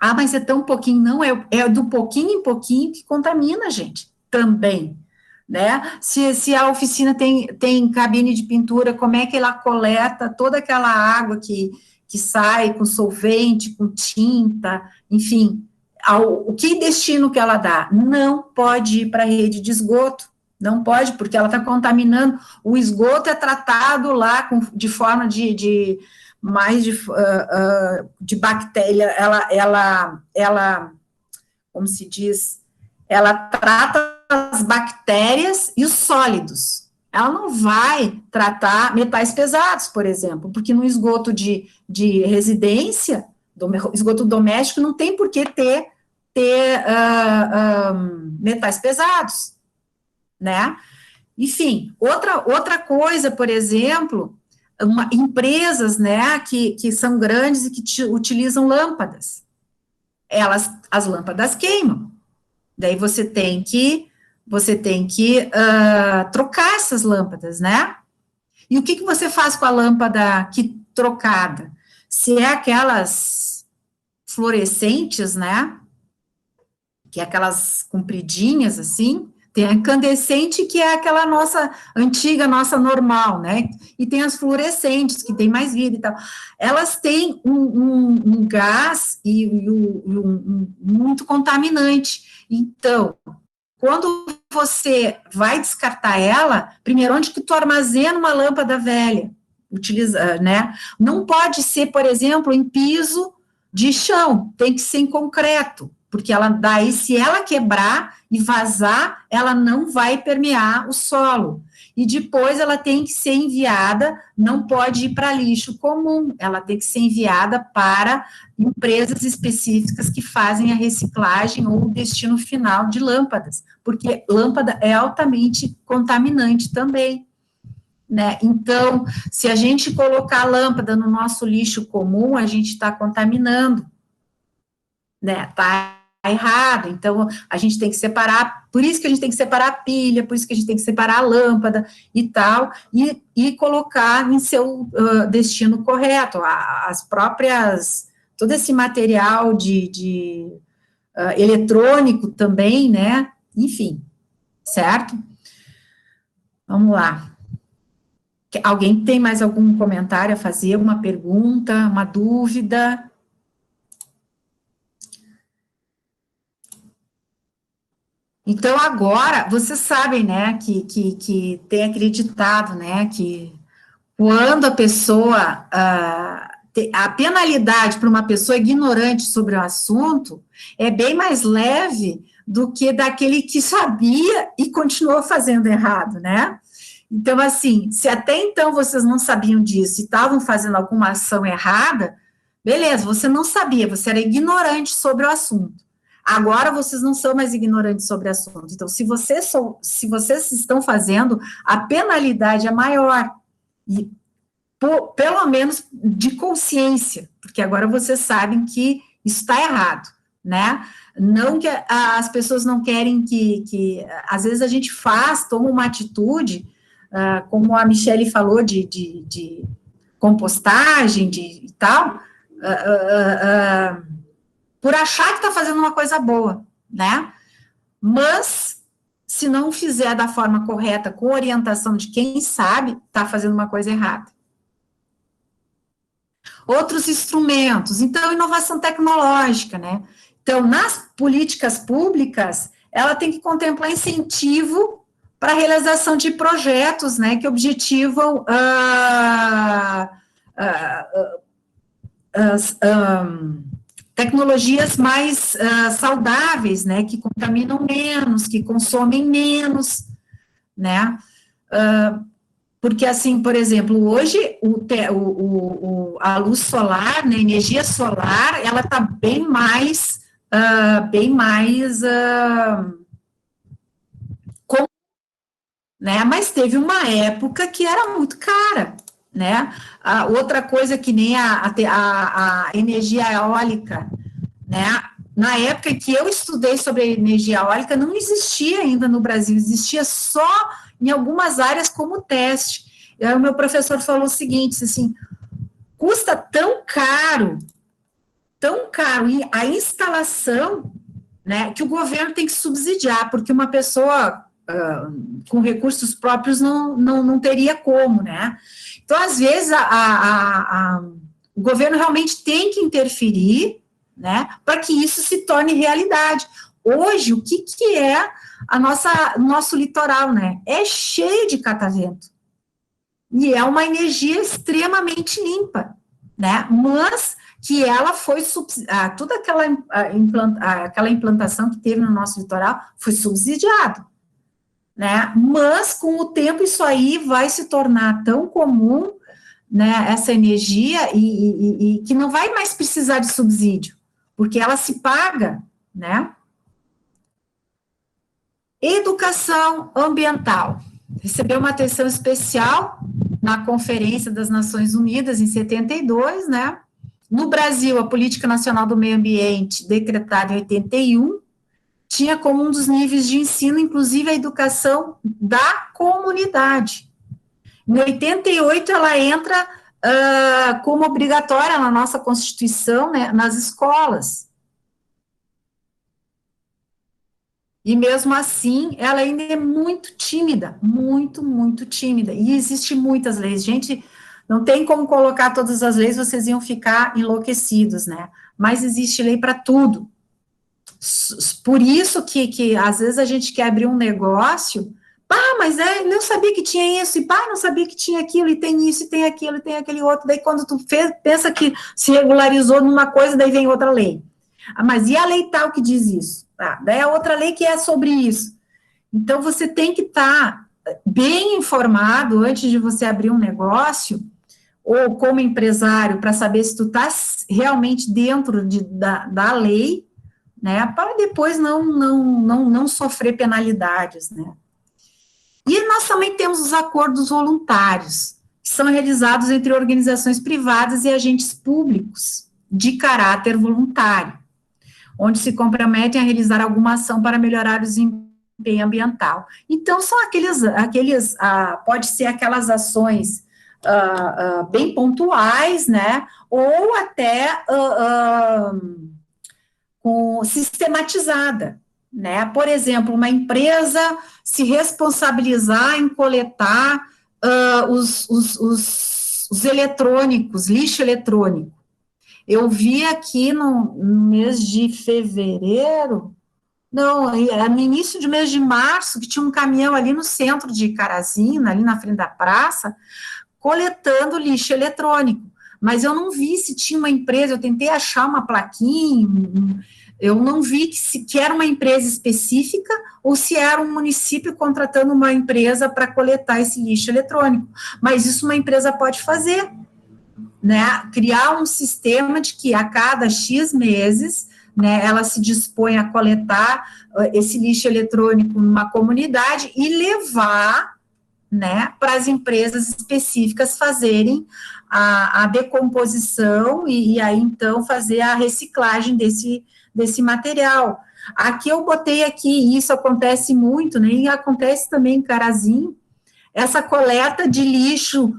mas é tão pouquinho, não, é do pouquinho em pouquinho que contamina a gente, também, né, se a oficina tem cabine de pintura, como é que ela coleta toda aquela água que sai com solvente, com tinta, enfim, o que destino que ela dá? Não pode ir para a rede de esgoto, não pode, porque ela está contaminando, o esgoto é tratado lá de forma de bactéria, ela, como se diz, ela trata as bactérias e os sólidos, ela não vai tratar metais pesados, por exemplo, porque no esgoto de residência, esgoto doméstico, não tem por que ter metais pesados, né? Enfim, outra coisa, por exemplo, empresas, né, que são grandes e que utilizam lâmpadas, as lâmpadas queimam, daí você tem que trocar essas lâmpadas, né? E o que você faz com a lâmpada trocada? Se é aquelas fluorescentes, né? Que é aquelas compridinhas, assim, tem a incandescente, que é aquela nossa antiga, nossa normal, né? E tem as fluorescentes, que tem mais vida e tal. Elas têm um gás muito contaminante. Então, quando você vai descartar ela, primeiro, onde que tu armazena uma lâmpada velha? Né? Não pode ser, por exemplo, em piso de chão, tem que ser em concreto, porque daí, se ela quebrar e vazar, ela não vai permear o solo. E depois ela tem que ser enviada, não pode ir para lixo comum, ela tem que ser enviada para empresas específicas que fazem a reciclagem ou o destino final de lâmpadas, porque lâmpada é altamente contaminante também, né? Então, se a gente colocar a lâmpada no nosso lixo comum, a gente está contaminando, né? Tá errado, então a gente tem que separar, por isso que a gente tem que separar a pilha, por isso que a gente tem que separar a lâmpada e tal, e colocar em seu destino correto, as próprias, todo esse material eletrônico também, né, enfim, certo? Vamos lá. Alguém tem mais algum comentário a fazer, uma pergunta, uma dúvida? Então, agora, vocês sabem, né, que tem acreditado, né, que quando a pessoa, a penalidade para uma pessoa ignorante sobre o assunto é bem mais leve do que daquele que sabia e continuou fazendo errado, né? Então, assim, se até então vocês não sabiam disso e estavam fazendo alguma ação errada, beleza, você não sabia, você era ignorante sobre o assunto. Agora vocês não são mais ignorantes sobre o assunto. Então, se vocês estão fazendo, a penalidade é maior. E, pelo menos, de consciência, porque agora vocês sabem que isso está errado, né? Não que as pessoas não querem que às vezes a gente toma uma atitude como a Michele falou, de compostagem, e tal, por achar que está fazendo uma coisa boa, né? Mas, se não fizer da forma correta, com orientação de quem sabe, está fazendo uma coisa errada. Outros instrumentos, então, inovação tecnológica, né? Então, nas políticas públicas, ela tem que contemplar incentivo para a realização de projetos, né, que objetivam tecnologias mais saudáveis, né, que contaminam menos, que consomem menos, né, porque, assim, por exemplo, hoje, a luz solar, né, a energia solar, ela está bem mais, né, mas teve uma época que era muito cara, né, outra coisa que nem a energia eólica, né, na época que eu estudei sobre a energia eólica, não existia ainda no Brasil, existia só em algumas áreas como teste. E aí o meu professor falou o seguinte, assim, custa tão caro a instalação, né, que o governo tem que subsidiar, porque uma pessoa com recursos próprios não teria como, né? Então, às vezes, o governo realmente tem que interferir, né, para que isso se torne realidade. Hoje, o que é nosso litoral, né? É cheio de catavento. E é uma energia extremamente limpa, né? Mas que ela foi, toda aquela implantação que teve no nosso litoral foi subsidiado, né? Mas, com o tempo, isso aí vai se tornar tão comum, né, essa energia, e que não vai mais precisar de subsídio, porque ela se paga, né? Educação ambiental. Recebeu uma atenção especial na Conferência das Nações Unidas, em 72, né? No Brasil, a Política Nacional do Meio Ambiente, decretada em 81, tinha como um dos níveis de ensino, inclusive, a educação da comunidade. Em 88, ela entra como obrigatória na nossa Constituição, né, nas escolas. E mesmo assim, ela ainda é muito tímida, muito, muito tímida. E existem muitas leis. Gente, não tem como colocar todas as leis, vocês iam ficar enlouquecidos, né? Mas existe lei para tudo. Por isso que às vezes a gente quer abrir um negócio, mas não sabia que tinha isso, e não sabia que tinha aquilo, e tem isso, e tem aquilo, e tem aquele outro. Daí quando tu pensa que se regularizou numa coisa, daí vem outra lei. Mas e a lei tal que diz isso? Daí a outra lei que é sobre isso. Então, você tem que estar bem informado antes de você abrir um negócio, ou como empresário, para saber se tu está realmente dentro da lei, né, para depois não sofrer penalidades, né. E nós também temos os acordos voluntários, que são realizados entre organizações privadas e agentes públicos, de caráter voluntário, onde se comprometem a realizar alguma ação para melhorar o desempenho ambiental. Então, são pode ser aquelas ações bem pontuais, né, ou até sistematizada, né, por exemplo, uma empresa se responsabilizar em coletar os eletrônicos, lixo eletrônico. Eu vi aqui no mês de fevereiro, no início do mês de março, que tinha um caminhão ali no centro de Carazina, ali na frente da praça, coletando lixo eletrônico, mas eu não vi se tinha uma empresa, eu tentei achar uma plaquinha, eu não vi que era uma empresa específica, ou se era um município contratando uma empresa para coletar esse lixo eletrônico, mas isso uma empresa pode fazer, né, criar um sistema de que a cada X meses, né, ela se dispõe a coletar esse lixo eletrônico numa comunidade e levar, né, para as empresas específicas fazerem a decomposição e aí, então, fazer a reciclagem desse material. Aqui eu botei aqui, e isso acontece muito, né, e acontece também em Carazinho, essa coleta de lixo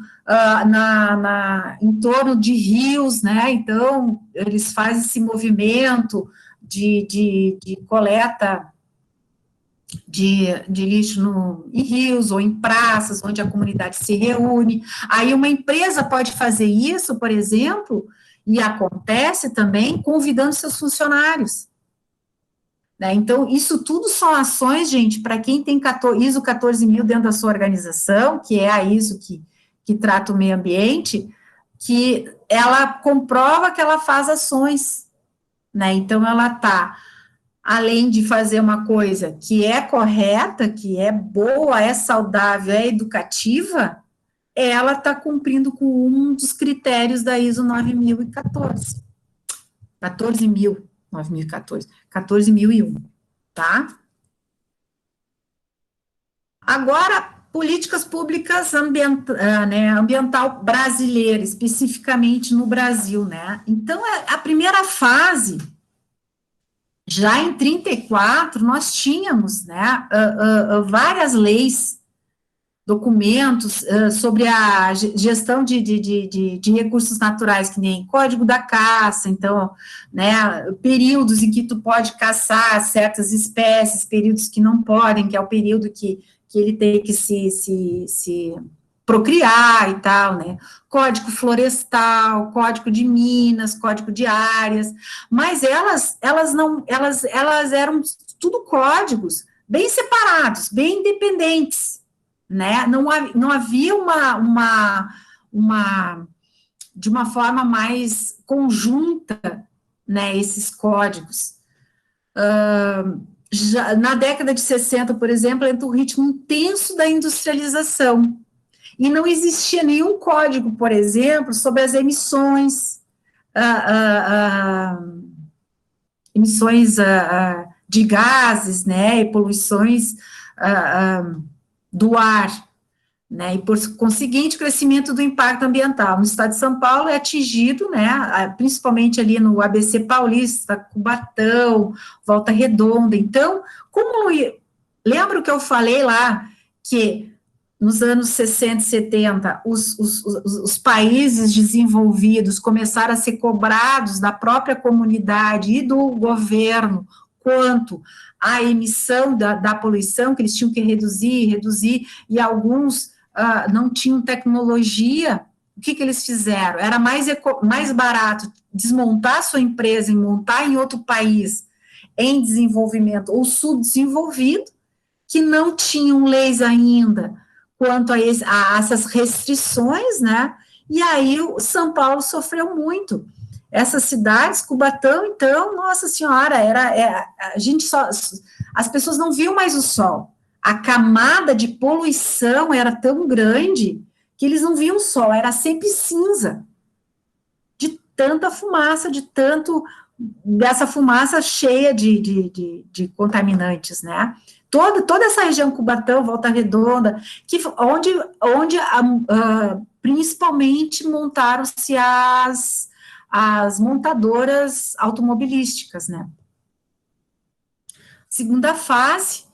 em torno de rios, né? Então, eles fazem esse movimento de coleta de lixo em rios ou em praças, onde a comunidade se reúne. Aí uma empresa pode fazer isso, por exemplo, e acontece também convidando seus funcionários. Né? Então, isso tudo são ações, gente, para quem tem ISO 14000 dentro da sua organização, que é a ISO que trata o meio ambiente, que ela comprova que ela faz ações, né? Então, ela está, além de fazer uma coisa que é correta, que é boa, é saudável, é educativa, ela está cumprindo com um dos critérios da ISO 9014. 14.001, tá? Agora, políticas públicas ambiental brasileira, especificamente no Brasil, né? Então, a primeira fase, já em 34, nós tínhamos, né, várias leis, documentos sobre a gestão de recursos naturais, que nem Código da Caça, então, né, períodos em que tu pode caçar certas espécies, períodos que não podem, que é o período que ele tem que se procriar e tal, né, Código Florestal, Código de Minas, Código de Áreas, mas elas eram tudo códigos bem separados, bem independentes, né, não havia de uma forma mais conjunta, né, esses códigos. Já na década de 60, por exemplo, entra o ritmo intenso da industrialização, e não existia nenhum código, por exemplo, sobre as emissões, de gases, né, e poluições do ar, né, e por conseguinte, o crescimento do impacto ambiental no estado de São Paulo é atingido, né, principalmente ali no ABC Paulista, Cubatão, Volta Redonda. Então, lembra que eu falei lá, que nos anos 60 e 70, os países desenvolvidos começaram a ser cobrados da própria comunidade e do governo quanto à emissão da poluição, que eles tinham que reduzir, e alguns não tinham tecnologia. O que eles fizeram? Era mais barato desmontar sua empresa e montar em outro país em desenvolvimento ou subdesenvolvido, que não tinham leis ainda quanto a essas restrições, né? E aí o São Paulo sofreu muito. Essas cidades, Cubatão, então, nossa senhora, as pessoas não viam mais o sol. A camada de poluição era tão grande que eles não viam o sol, era sempre cinza, de tanta fumaça, dessa fumaça cheia de contaminantes, né? Toda essa região, Cubatão, Volta Redonda, onde principalmente montaram-se as montadoras automobilísticas, né? Segunda fase,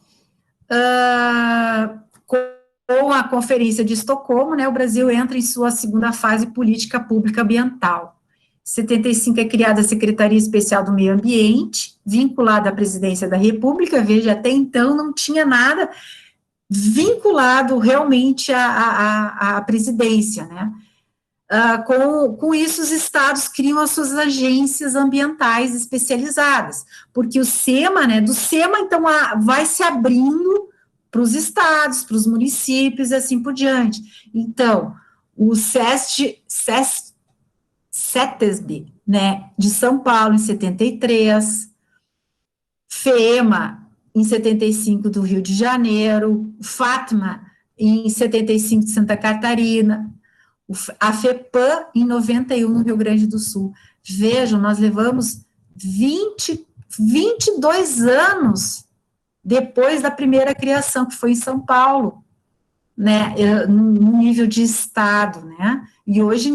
com a Conferência de Estocolmo, né, o Brasil entra em sua segunda fase política pública ambiental. Em 75 é criada a Secretaria Especial do Meio Ambiente, vinculada à Presidência da República. Veja, até então não tinha nada vinculado realmente à presidência, né? Com isso, os estados criam as suas agências ambientais especializadas, porque o SEMA, né, do SEMA, então, vai se abrindo para os estados, para os municípios e assim por diante. Então, o CETESB, né, de São Paulo, em 73, FEMA, em 75, do Rio de Janeiro, o FATMA, em 75, de Santa Catarina, a FEPAM, em 91, no Rio Grande do Sul. Vejam, nós levamos 22 anos depois da primeira criação, que foi em São Paulo, né, no nível de estado, né, e hoje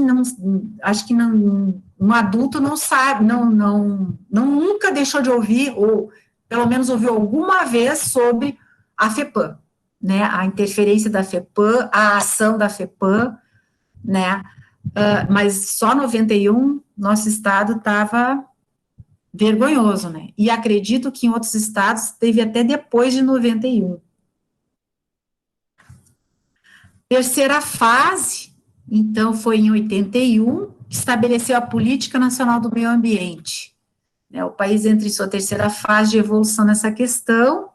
acho que um adulto não sabe, nunca deixou de ouvir, ou pelo menos ouviu alguma vez sobre a FEPAM, né, a interferência da FEPAM, a ação da FEPAM, né, mas só 91, nosso estado estava vergonhoso, né, e acredito que em outros estados teve até depois de 91. Terceira fase, então, foi em 81, que estabeleceu a Política Nacional do Meio Ambiente. O país entra em sua terceira fase de evolução nessa questão.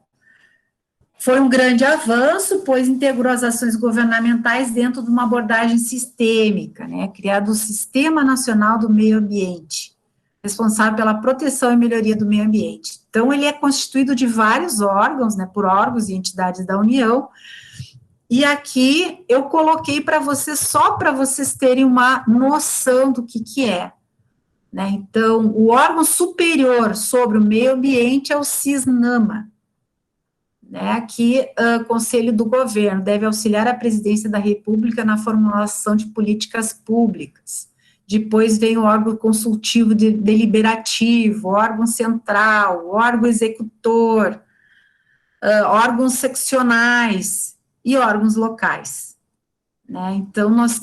Foi um grande avanço, pois integrou as ações governamentais dentro de uma abordagem sistêmica, né, criado o Sistema Nacional do Meio Ambiente, responsável pela proteção e melhoria do meio ambiente. Então, ele é constituído de vários órgãos, né, por órgãos e entidades da União, e aqui eu coloquei para vocês, só para vocês terem uma noção do que é, né. Então, o órgão superior sobre o meio ambiente é o CISNAMA, né, que o Conselho do Governo deve auxiliar a Presidência da República na formulação de políticas públicas. Depois vem o órgão consultivo deliberativo, órgão central, órgão executor, órgãos seccionais e órgãos locais, né. Então, nós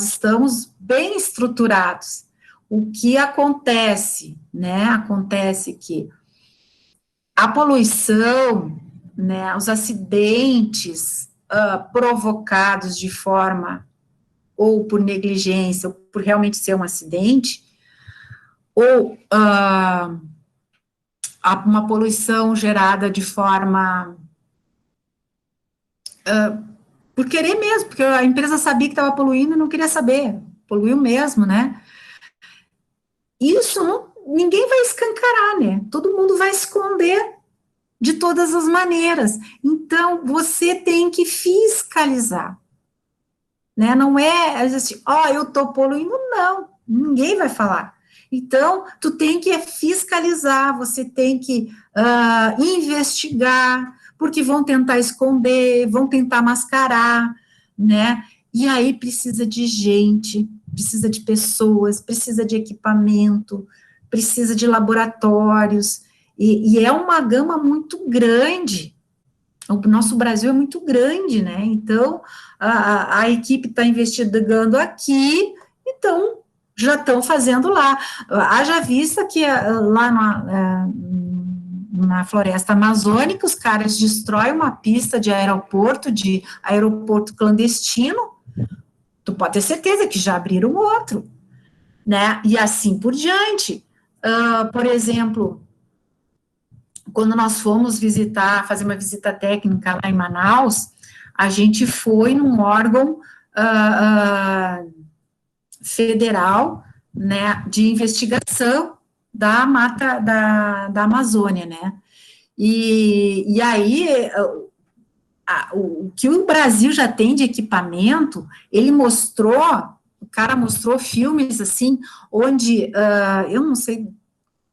estamos bem estruturados. O que acontece, né, acontece que a poluição, né, os acidentes provocados de forma, ou por negligência, ou por realmente ser um acidente, ou uma poluição gerada de forma, por querer mesmo, porque a empresa sabia que estava poluindo e não queria saber, poluiu mesmo, né? Isso ninguém vai escancarar, né? Todo mundo vai esconder de todas as maneiras. Então, você tem que fiscalizar, né? Não é assim, eu estou poluindo, não, ninguém vai falar. Então, tu tem que fiscalizar, você tem que investigar, porque vão tentar esconder, vão tentar mascarar, né? E aí precisa de gente, precisa de pessoas, precisa de equipamento, precisa de laboratórios, e é uma gama muito grande. O nosso Brasil é muito grande, né? Então, a equipe está investigando aqui, então, já estão fazendo lá. Haja vista que lá na floresta amazônica, os caras destroem uma pista de aeroporto clandestino, tu pode ter certeza que já abriram outro, né? E assim por diante. Por exemplo, quando nós fomos fazer uma visita técnica lá em Manaus, a gente foi num órgão federal, né, de investigação da mata da Amazônia, né, e aí o que o Brasil já tem de equipamento, o cara mostrou filmes assim, onde, eu não sei,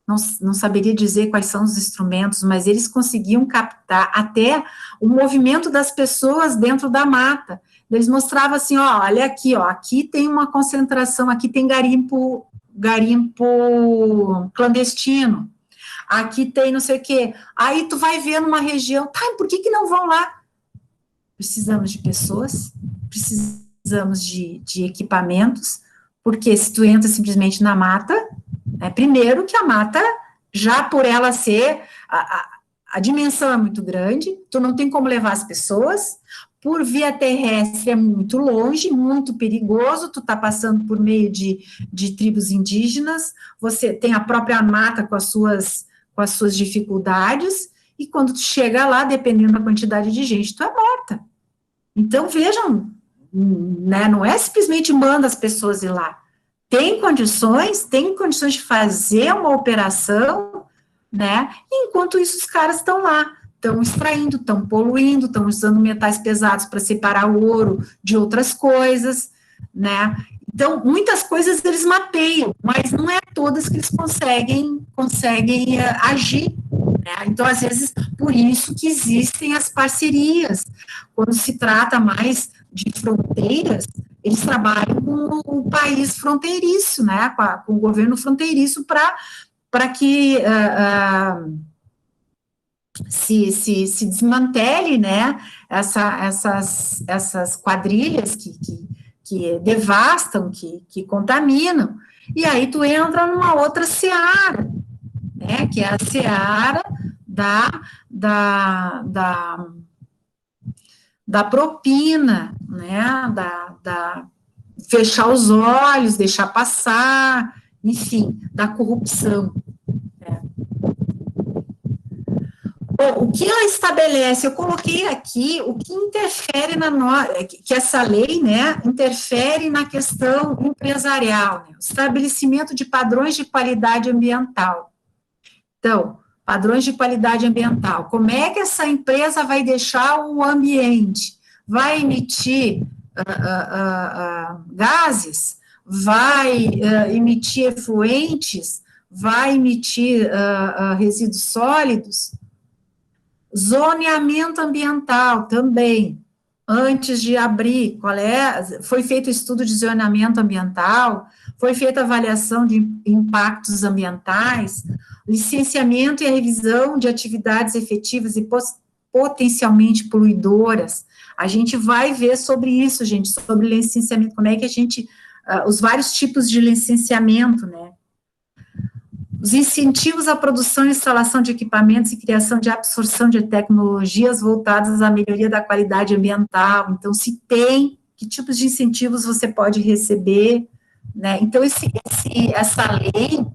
não saberia dizer quais são os instrumentos, mas eles conseguiam captar até o movimento das pessoas dentro da mata. Eles mostravam assim, olha aqui, aqui tem uma concentração, aqui tem garimpo clandestino, aqui tem não sei o quê. Aí tu vai ver numa região, por que não vão lá? Precisamos de pessoas, precisamos de equipamentos, porque se tu entra simplesmente na mata, primeiro que a mata, já por ela ser, a dimensão é muito grande, tu não tem como levar as pessoas, por via terrestre é muito longe, muito perigoso, tu tá passando por meio de tribos indígenas, você tem a própria mata com as suas dificuldades, e quando tu chega lá, dependendo da quantidade de gente, tu é morta. Então, vejam, né, não é simplesmente manda as pessoas ir lá, tem condições de fazer uma operação, né, enquanto isso os caras estão lá, estão extraindo, estão poluindo, estão usando metais pesados para separar o ouro de outras coisas, né, então, muitas coisas eles mapeiam, mas não é todas que eles conseguem agir, né, então, às vezes, por isso que existem as parcerias, quando se trata mais de fronteiras, eles trabalham com o país fronteiriço, né, com o governo fronteiriço, para que se desmantele, né, essas quadrilhas que devastam, que contaminam, e aí tu entra numa outra seara, né, que é a seara da propina, né, da fechar os olhos, deixar passar, enfim, da corrupção. Bom, o que ela estabelece, eu coloquei aqui o que interfere que essa lei, né, interfere na questão empresarial, né, o estabelecimento de padrões de qualidade ambiental. Então, padrões de qualidade ambiental, como é que essa empresa vai deixar o ambiente? Vai emitir gases? Vai emitir efluentes? Vai emitir resíduos sólidos? Zoneamento ambiental também. Antes de abrir, foi feito estudo de zoneamento ambiental, foi feita avaliação de impactos ambientais, licenciamento e a revisão de atividades efetivas e potencialmente poluidoras. A gente vai ver sobre isso, gente, sobre licenciamento, como é que os vários tipos de licenciamento, né? Os incentivos à produção e instalação de equipamentos e criação de absorção de tecnologias voltadas à melhoria da qualidade ambiental. Então, se tem, que tipos de incentivos você pode receber, né? Então, essa lei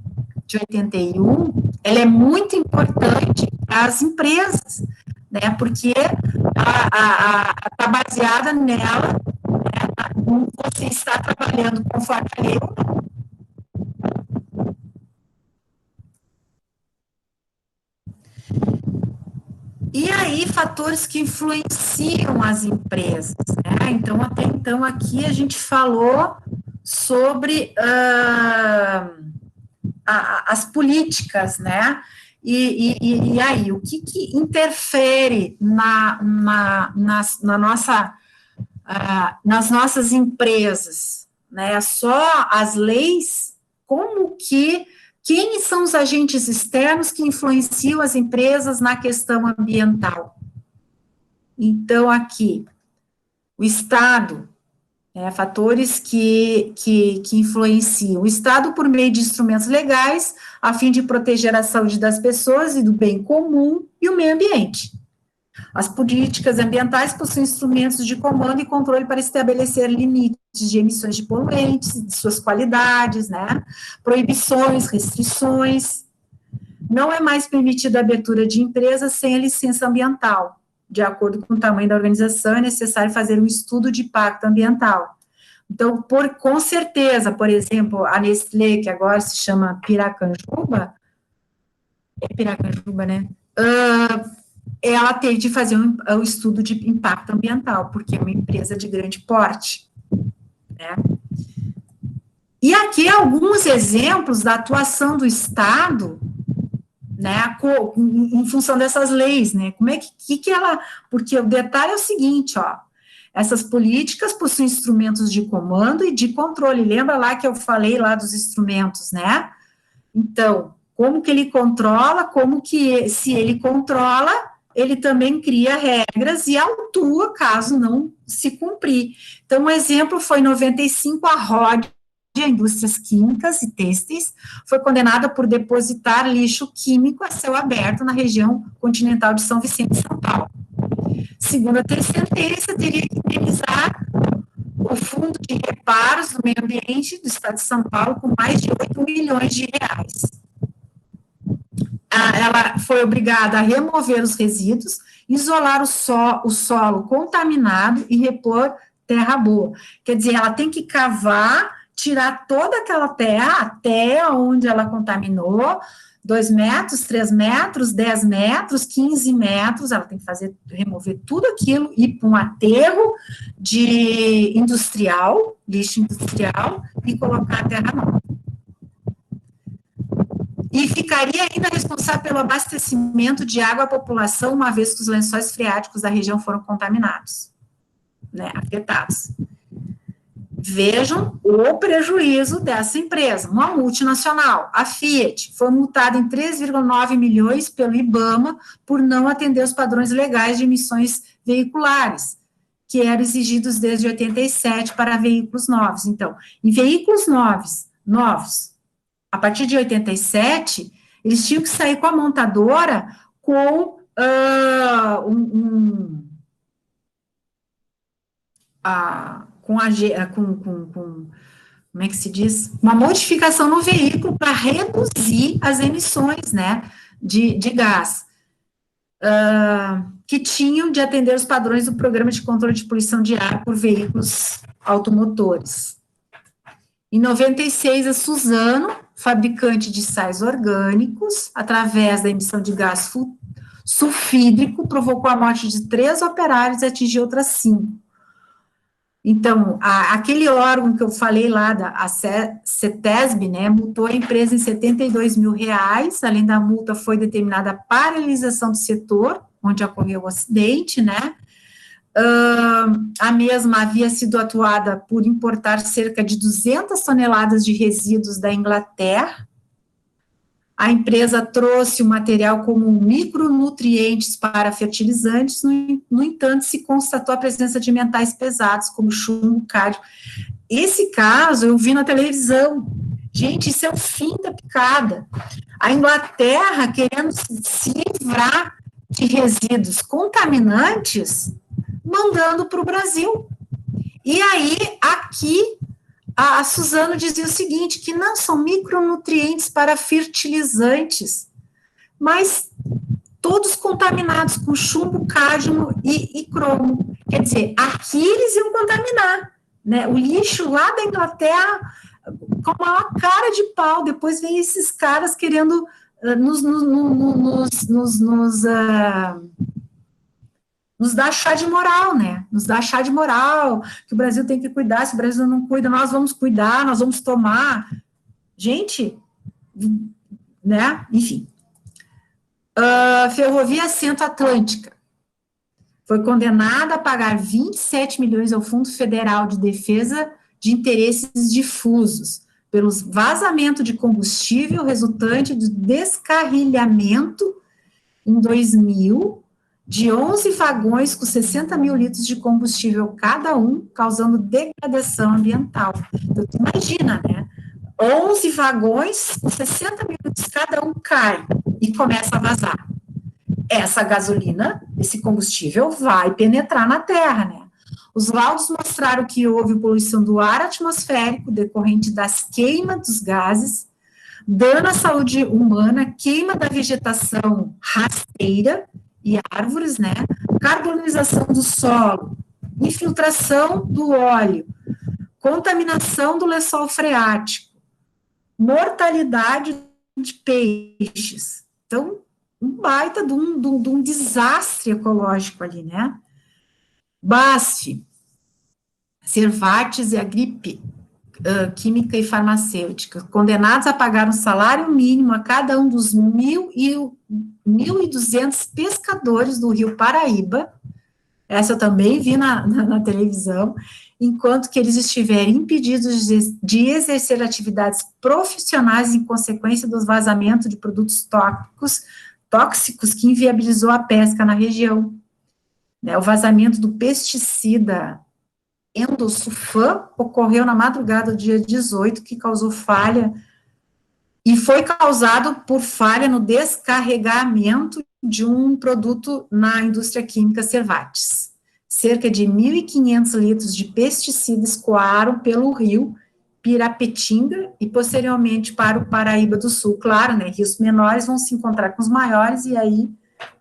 de 81, ela é muito importante para as empresas, né? Porque está baseada nela, né? Você está trabalhando conforme a lei ou não. E aí, fatores que influenciam as empresas, né? Então, até então, aqui a gente falou sobre as políticas, né? E aí, o que interfere nas nossas empresas, né? Só as leis? Quem são os agentes externos que influenciam as empresas na questão ambiental? Então, aqui, o Estado, fatores que influenciam. O Estado, por meio de instrumentos legais, a fim de proteger a saúde das pessoas e do bem comum e o meio ambiente. As políticas ambientais possuem instrumentos de comando e controle para estabelecer limites de emissões de poluentes, de suas qualidades, né? Proibições, restrições. Não é mais permitida a abertura de empresas sem a licença ambiental. De acordo com o tamanho da organização, é necessário fazer um estudo de impacto ambiental. Então, com certeza, por exemplo, a Nestlé, que agora se chama Piracanjuba, né? Ela teve de fazer um estudo de impacto ambiental, porque é uma empresa de grande porte, né? E aqui alguns exemplos da atuação do Estado, né, em função dessas leis, né? Como é que ela... Porque o detalhe é o seguinte, ó, essas políticas possuem instrumentos de comando e de controle. Lembra lá que eu falei lá dos instrumentos, né? Então, como que ele controla, se ele controla, ele também cria regras e autua caso não se cumprir. Então, um exemplo foi em 95, a ROD, a Indústrias Químicas e Têxteis, foi condenada por depositar lixo químico a céu aberto na região continental de São Vicente, São Paulo. Segundo a sentença, teria que indenizar o Fundo de Reparos do Meio Ambiente do Estado de São Paulo com mais de 8 milhões de reais. Ela foi obrigada a remover os resíduos, isolar o solo contaminado e repor terra boa. Quer dizer, ela tem que cavar, tirar toda aquela terra até onde ela contaminou, 2 metros, 3 metros, 10 metros, 15 metros, ela tem que remover tudo aquilo, ir para um aterro lixo industrial, e colocar a terra nova. E ficaria ainda responsável pelo abastecimento de água à população, uma vez que os lençóis freáticos da região foram contaminados, né, afetados. Vejam o prejuízo dessa empresa, uma multinacional. A Fiat foi multada em 3,9 milhões pelo IBAMA por não atender os padrões legais de emissões veiculares, que eram exigidos desde 87 para veículos novos. Então, em veículos novos, a partir de 87, eles tinham que sair com a montadora com como é que se diz? Uma modificação no veículo para reduzir as emissões, né, de gás, que tinham de atender os padrões do Programa de Controle de Poluição de Ar por Veículos Automotores. Em 96, a Suzano, fabricante de sais orgânicos, através da emissão de gás sulfídrico, provocou a morte de 3 operários e atingiu outras 5. Então, aquele órgão que eu falei lá, a CETESB, né, multou a empresa em R$72 mil, além da multa foi determinada a paralisação do setor, onde ocorreu o acidente, né, a mesma havia sido atuada por importar cerca de 200 toneladas de resíduos da Inglaterra. A empresa trouxe o material como micronutrientes para fertilizantes, no entanto, se constatou a presença de metais pesados, como chumbo, cádmio. Esse caso eu vi na televisão. Gente, isso é o fim da picada. A Inglaterra querendo se livrar de resíduos contaminantes, mandando para o Brasil. E aí, aqui, a Suzano dizia o seguinte, que não são micronutrientes para fertilizantes, mas todos contaminados com chumbo, cádmio e cromo. Quer dizer, aqui eles iam contaminar, né? O lixo lá da Inglaterra, com a maior cara de pau, depois vem esses caras querendo nos dá chá de moral, né? Nos dá chá de moral, que o Brasil tem que cuidar, se o Brasil não cuida, nós vamos cuidar, nós vamos tomar. Gente, né? Enfim. Ferrovia Centro-Atlântica foi condenada a pagar 27 milhões ao Fundo Federal de Defesa de Interesses Difusos, pelos vazamento de combustível resultante do descarrilhamento em 2000, de 11 vagões com 60 mil litros de combustível cada um, causando degradação ambiental. Então, tu imagina, né? 11 vagões com 60 mil litros cada um cai e começa a vazar. Essa gasolina, esse combustível, vai penetrar na terra, né? Os laudos mostraram que houve poluição do ar atmosférico decorrente das queimas dos gases, dano à saúde humana, queima da vegetação rasteira e árvores, né? Carbonização do solo, infiltração do óleo, contaminação do lençol freático, mortalidade de peixes. Então, um baita de um desastre ecológico ali, né? BASF, Cervates e a gripe química e farmacêutica, condenados a pagar um salário mínimo a cada um dos 1.200 pescadores do Rio Paraíba, essa eu também vi na televisão, enquanto que eles estiverem impedidos de exercer atividades profissionais em consequência dos vazamentos de produtos tóxicos que inviabilizou a pesca na região. O vazamento do pesticida endosulfan ocorreu na madrugada do dia 18, que causou falha, e foi causado por falha no descarregamento de um produto na indústria química Cervates. Cerca de 1.500 litros de pesticida escoaram pelo rio Pirapetinga e posteriormente para o Paraíba do Sul. Claro, né, rios menores vão se encontrar com os maiores e aí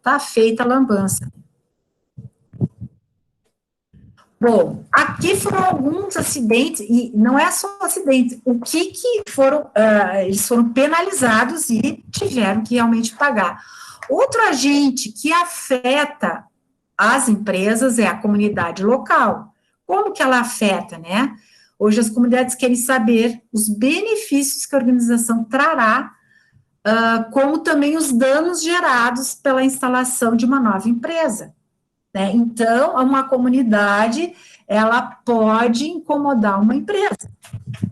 tá feita a lambança. Bom, aqui foram alguns acidentes, e não é só acidentes, o que foram, eles foram penalizados e tiveram que realmente pagar. Outro agente que afeta as empresas é a comunidade local. Como que ela afeta, né? Hoje as comunidades querem saber os benefícios que a organização trará, como também os danos gerados pela instalação de uma nova empresa. né? Então, uma comunidade, ela pode incomodar uma empresa,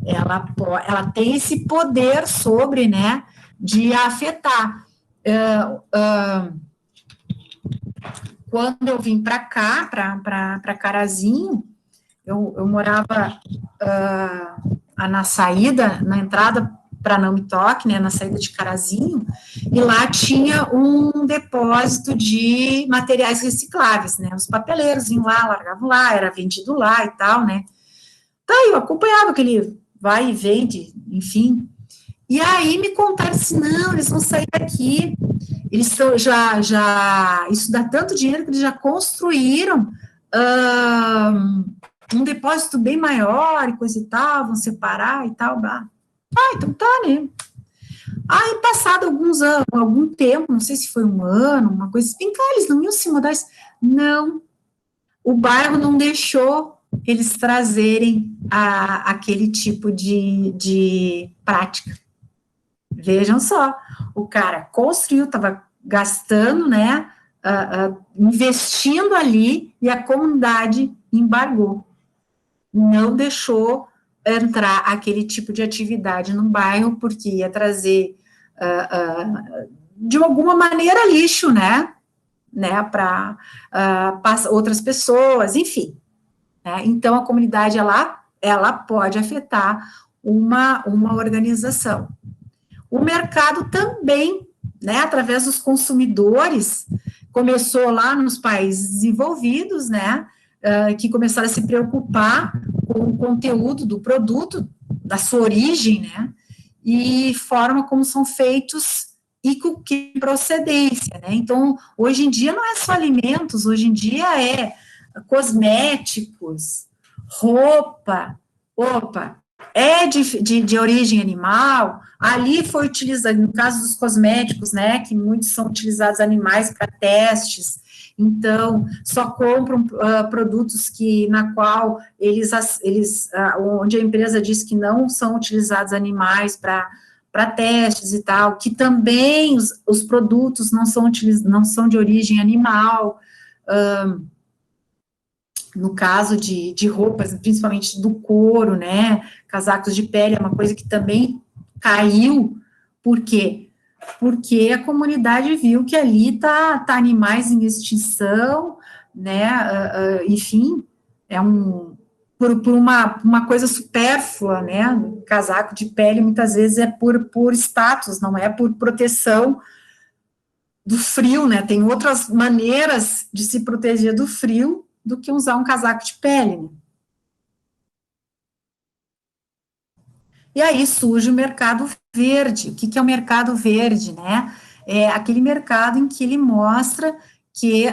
ela tem esse poder sobre, né, de afetar. Quando eu vim para cá, para Carazinho, eu morava na saída, na entrada para Não Me Toque, né, na saída de Carazinho, e lá tinha um depósito de materiais recicláveis, né, os papeleiros iam lá, largavam lá, era vendido lá e tal, né. Daí eu acompanhava aquele vai e vende, enfim. E aí me contaram assim, não, eles vão sair daqui, eles estão isso dá tanto dinheiro que eles já construíram um depósito bem maior e coisa e tal, vão separar e tal. Então tá, né? Aí, passado alguns anos, algum tempo, não sei se foi um ano, uma coisa assim, cara, eles não iam se mudar. Não, o bairro não deixou eles trazerem aquele tipo de prática. Vejam só, o cara construiu, estava gastando, né, investindo ali, e a comunidade embargou, não deixou entrar aquele tipo de atividade no bairro, porque ia trazer, de alguma maneira, lixo, né, para outras pessoas, enfim. Né, então, a comunidade, ela pode afetar uma organização. O mercado também, né, através dos consumidores, começou lá nos países desenvolvidos, né, que começaram a se preocupar com o conteúdo do produto, da sua origem, né, e forma como são feitos e com que procedência, né. Então, hoje em dia não é só alimentos, hoje em dia é cosméticos, roupa, é de origem animal, ali foi utilizado, no caso dos cosméticos, né, que muitos são utilizados animais para testes, então, só compram produtos na qual onde a empresa diz que não são utilizados animais para testes e tal, que também os produtos não são de origem animal, no caso de roupas, principalmente do couro, né, casacos de pele, é uma coisa que também caiu. Por quê? Porque a comunidade viu que ali tá animais em extinção, né, enfim, por uma coisa supérflua, né, casaco de pele muitas vezes é por status, não é por proteção do frio, né, tem outras maneiras de se proteger do frio do que usar um casaco de pele, né? E aí surge o mercado verde. O que é o mercado verde, né? É aquele mercado em que ele mostra que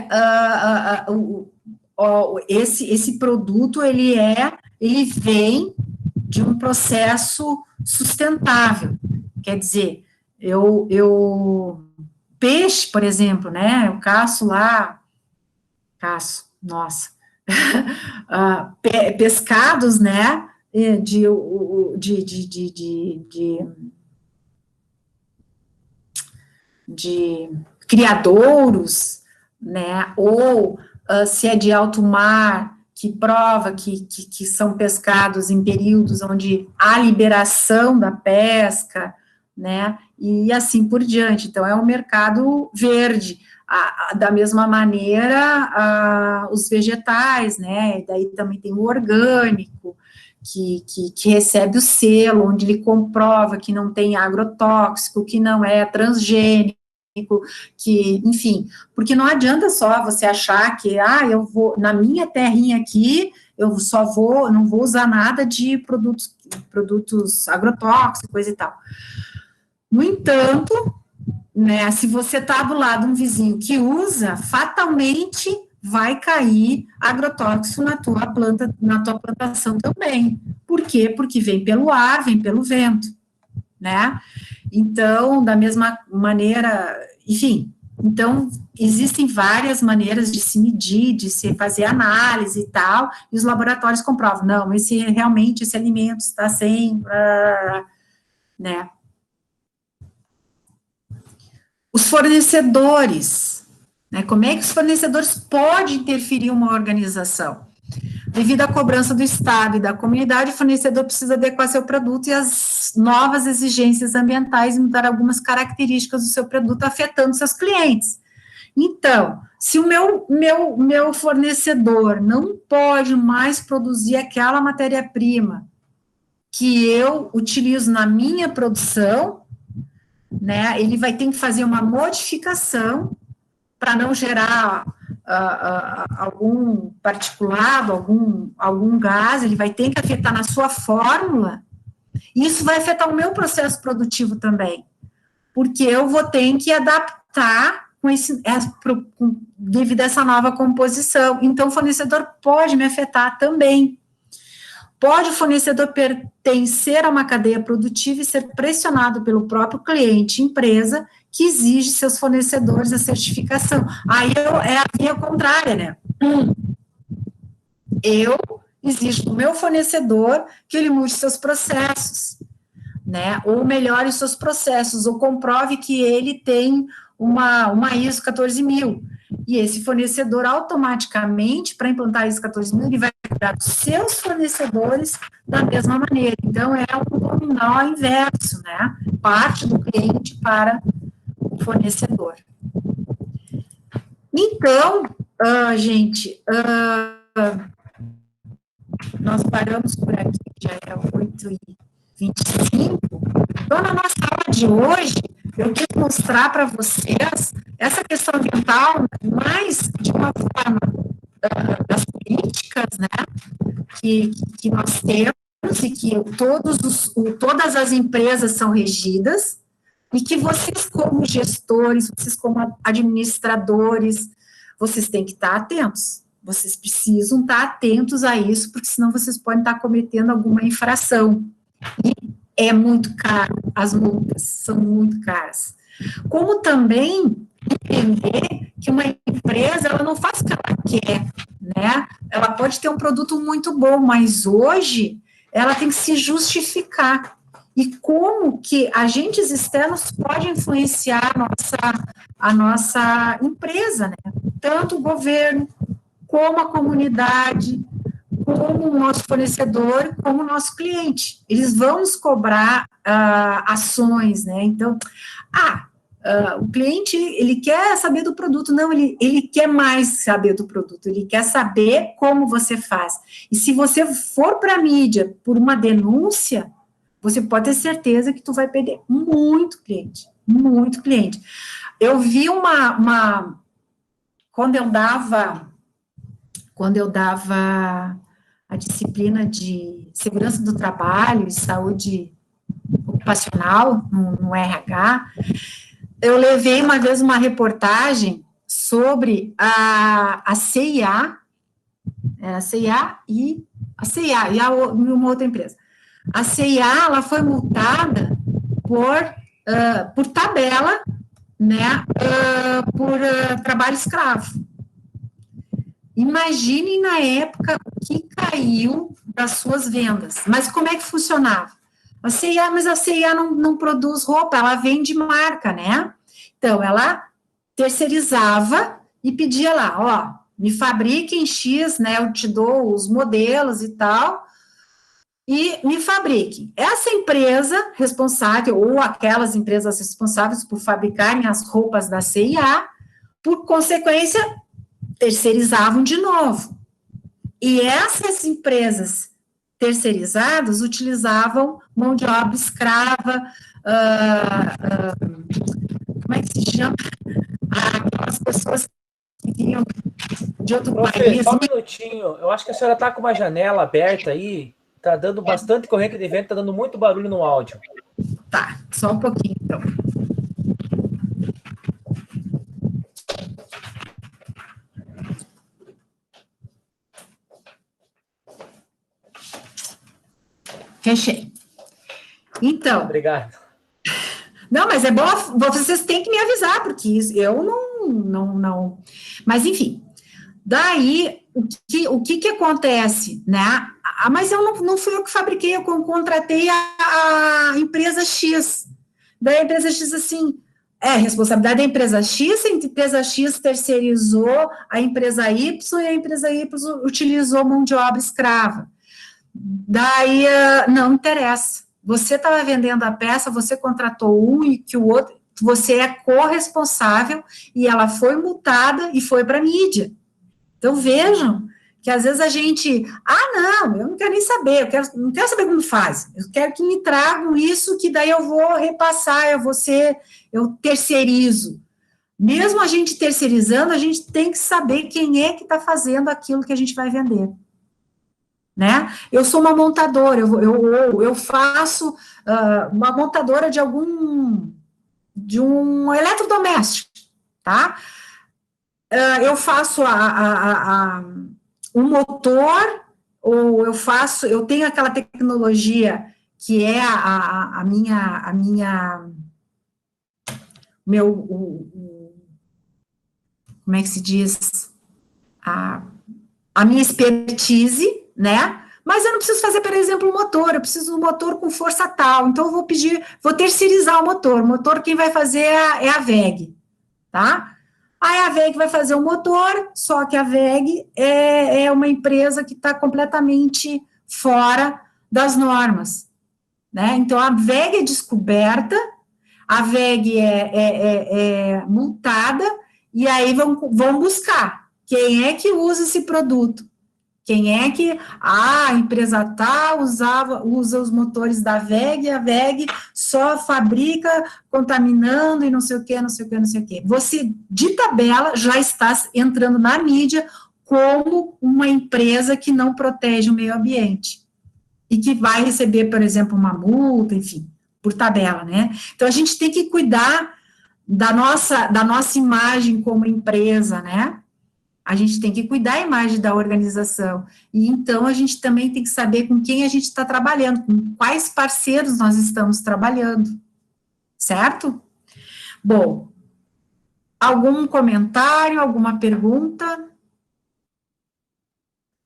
esse produto, ele vem de um processo sustentável. Quer dizer, peixe, por exemplo, né? Eu nossa, pescados, né, de criadouros, né, ou se é de alto mar, que prova que são pescados em períodos onde há liberação da pesca, né, e assim por diante. Então, é um mercado verde. Da mesma maneira, os vegetais, né, daí também tem o orgânico, que recebe o selo, onde ele comprova que não tem agrotóxico, que não é transgênico, enfim, porque não adianta só você achar que, eu vou, na minha terrinha aqui, não vou usar nada de produtos agrotóxicos e tal. No entanto, né, se você está do lado de um vizinho que usa, fatalmente vai cair agrotóxico na tua plantação também. Por quê? Porque vem pelo ar, vem pelo vento, né? Então, da mesma maneira, enfim, então, existem várias maneiras de se medir, de se fazer análise e tal, e os laboratórios comprovam, não, realmente esse alimento está sem, né? Os fornecedores, né? Como é que os fornecedores podem interferir em uma organização? Devido à cobrança do Estado e da comunidade, o fornecedor precisa adequar seu produto e as novas exigências ambientais e mudar algumas características do seu produto, afetando seus clientes. Então, se o meu fornecedor não pode mais produzir aquela matéria-prima que eu utilizo na minha produção, né, ele vai ter que fazer uma modificação para não gerar algum particulado, algum gás, ele vai ter que afetar na sua fórmula, e isso vai afetar o meu processo produtivo também, porque eu vou ter que adaptar devido a essa nova composição. Então, o fornecedor pode me afetar também. Pode o fornecedor pertencer a uma cadeia produtiva e ser pressionado pelo próprio cliente, empresa, que exige seus fornecedores a certificação. Aí é a via contrária, né? Eu exijo do meu fornecedor que ele mude seus processos, né? Ou melhore os seus processos, ou comprove que ele tem uma ISO 14000. E esse fornecedor, automaticamente, para implantar a ISO 14000, ele vai cobrar os seus fornecedores da mesma maneira. Então, é um dominó inverso, né? Parte do cliente para o fornecedor. Então, gente, nós paramos por aqui, já é 8h25. Então, na nossa aula de hoje, eu quero mostrar para vocês essa questão ambiental, mais de uma forma das políticas, né, que nós temos e que todas as empresas são regidas, e que vocês, como gestores, vocês como administradores, vocês têm que estar atentos. Vocês precisam estar atentos a isso, porque senão vocês podem estar cometendo alguma infração. E é muito caro, as multas são muito caras. Como também entender que uma empresa, ela não faz o que ela quer, né? Ela pode ter um produto muito bom, mas hoje ela tem que se justificar. E como que agentes externos podem influenciar a nossa empresa, né? Tanto o governo, como a comunidade, como o nosso fornecedor, como o nosso cliente. Eles vão nos cobrar ações, né? Então, o cliente, ele quer saber do produto, não, ele quer mais saber do produto, ele quer saber como você faz. E se você for para a mídia por uma denúncia, você pode ter certeza que tu vai perder muito cliente, muito cliente. Eu vi quando eu dava a disciplina de segurança do trabalho e saúde ocupacional no RH, eu levei uma vez uma reportagem sobre a CIA, e uma outra empresa. A CIA, ela foi multada por tabela, né, por trabalho escravo. Imagine na época o que caiu das suas vendas. Mas como é que funcionava? A CIA não produz roupa, ela vende marca, né? Então, ela terceirizava e pedia lá, ó, me fabrique em X, né? Eu te dou os modelos e tal, e me fabrique. Essa empresa responsável, ou aquelas empresas responsáveis por fabricarem as roupas da CIA, por consequência, terceirizavam de novo. E essas empresas terceirizadas utilizavam mão de obra escrava, como é que se chama? Aquelas pessoas que vinham de outro país. Só um minutinho, eu acho que a senhora está com uma janela aberta aí, está dando bastante corrente de vento, está dando muito barulho no áudio. Tá, só um pouquinho, então. Fechei. Então. Obrigado. Não, mas é bom, vocês têm que me avisar, porque eu não. Mas, enfim. Daí, o que acontece, né? Mas eu não fui eu que fabriquei, eu contratei a empresa X. Daí a empresa X, assim, responsabilidade da empresa X, a empresa X terceirizou a empresa Y e a empresa Y utilizou mão de obra escrava. Daí, não interessa. Você estava vendendo a peça, você contratou um e que o outro, você é corresponsável e ela foi multada e foi para a mídia. Então, vejam que às vezes a gente, não, eu não quero nem saber, não quero saber como faz, eu quero que me tragam isso, que daí eu vou repassar, eu terceirizo. Mesmo a gente terceirizando, a gente tem que saber quem é que está fazendo aquilo que a gente vai vender. Né? Eu sou uma montadora, eu faço uma montadora de um eletrodoméstico, tá? Eu faço um motor, ou eu tenho aquela tecnologia que é como é que se diz? A minha expertise, né? Mas eu não preciso fazer, por exemplo, um motor, eu preciso de um motor com força tal, então eu vou terceirizar o motor quem vai fazer é a WEG, tá? Aí a WEG vai fazer o motor, só que a WEG é uma empresa que está completamente fora das normas, né? Então a WEG é descoberta, a WEG é multada, e aí vão buscar quem é que usa esse produto. Quem é que a empresa tal usa os motores da WEG, e a WEG só fabrica contaminando e não sei o quê. Você, de tabela, já está entrando na mídia como uma empresa que não protege o meio ambiente e que vai receber, por exemplo, uma multa, enfim, por tabela, né? Então, a gente tem que cuidar da nossa imagem como empresa, né? A gente tem que cuidar da imagem da organização, e então a gente também tem que saber com quem a gente está trabalhando, com quais parceiros nós estamos trabalhando, certo? Bom, algum comentário, alguma pergunta?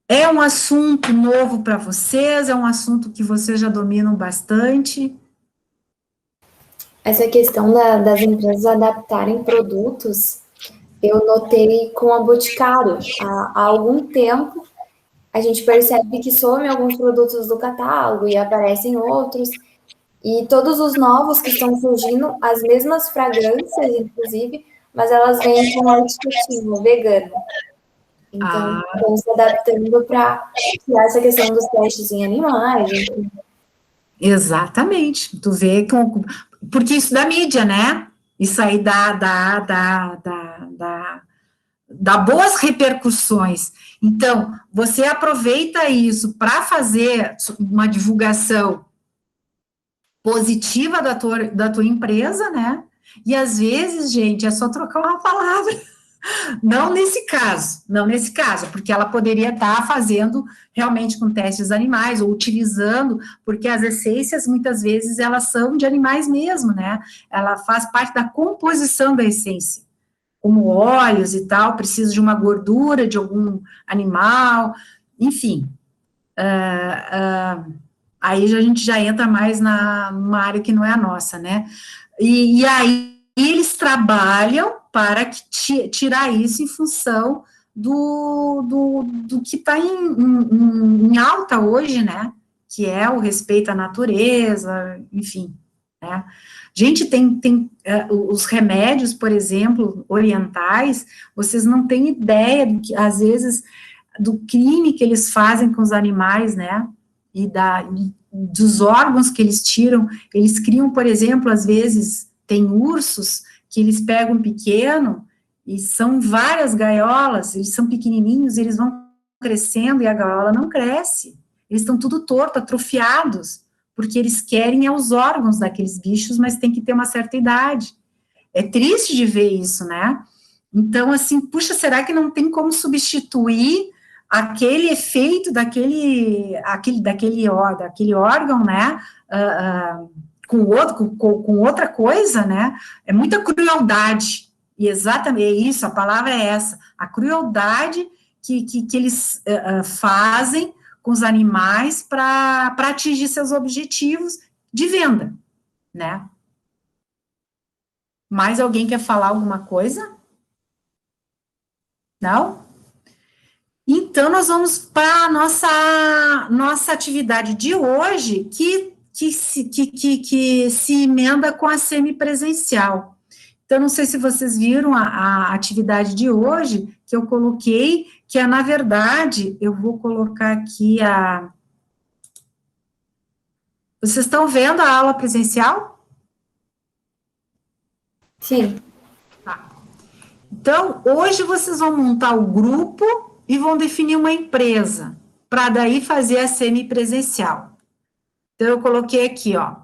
É um assunto novo para vocês? É um assunto que vocês já dominam bastante? Essa questão das empresas adaptarem produtos, eu notei com a Boticário. Há algum tempo, a gente percebe que somem alguns produtos do catálogo e aparecem outros, e todos os novos que estão surgindo, as mesmas fragrâncias, inclusive, mas elas vêm com aditivo vegano. Então, estão se adaptando para criar essa questão dos testes em animais. Enfim. Exatamente. Tu vê, porque isso da mídia, né? Isso aí dá boas repercussões. Então, você aproveita isso para fazer uma divulgação positiva da tua empresa, né? E às vezes, gente, é só trocar uma palavra. Não nesse caso, porque ela poderia estar fazendo realmente com testes animais, ou utilizando, porque as essências, muitas vezes, elas são de animais mesmo, né? Ela faz parte da composição da essência, como óleos e tal, precisa de uma gordura de algum animal, enfim. Aí a gente já entra mais numa área que não é a nossa, né? E aí eles trabalham para tirar isso em função do que está em alta hoje, né? Que é o respeito à natureza, enfim, né? Gente, tem os remédios, por exemplo, orientais, vocês não têm ideia, às vezes, do crime que eles fazem com os animais, né? E dos órgãos que eles tiram. Eles criam, por exemplo, às vezes, tem ursos que eles pegam pequeno, e são várias gaiolas, eles são pequenininhos, eles vão crescendo, e a gaiola não cresce. Eles estão tudo torto, atrofiados, porque eles querem os órgãos daqueles bichos, mas tem que ter uma certa idade. É triste de ver isso, né? Então, assim, puxa, será que não tem como substituir aquele efeito daquele órgão, né? Com outra coisa, né? É muita crueldade. E exatamente é isso, a palavra é essa. A crueldade que eles fazem com os animais para atingir seus objetivos de venda, né? Mais alguém quer falar alguma coisa? Não? Então, nós vamos para a nossa atividade de hoje, que se emenda com a semipresencial. Então, não sei se vocês viram a atividade de hoje, que eu coloquei, que é, na verdade, eu vou colocar aqui Vocês estão vendo a aula presencial? Sim. Tá. Então, hoje vocês vão montar o grupo e vão definir uma empresa, para daí fazer a semipresencial. Então, eu coloquei aqui, ó.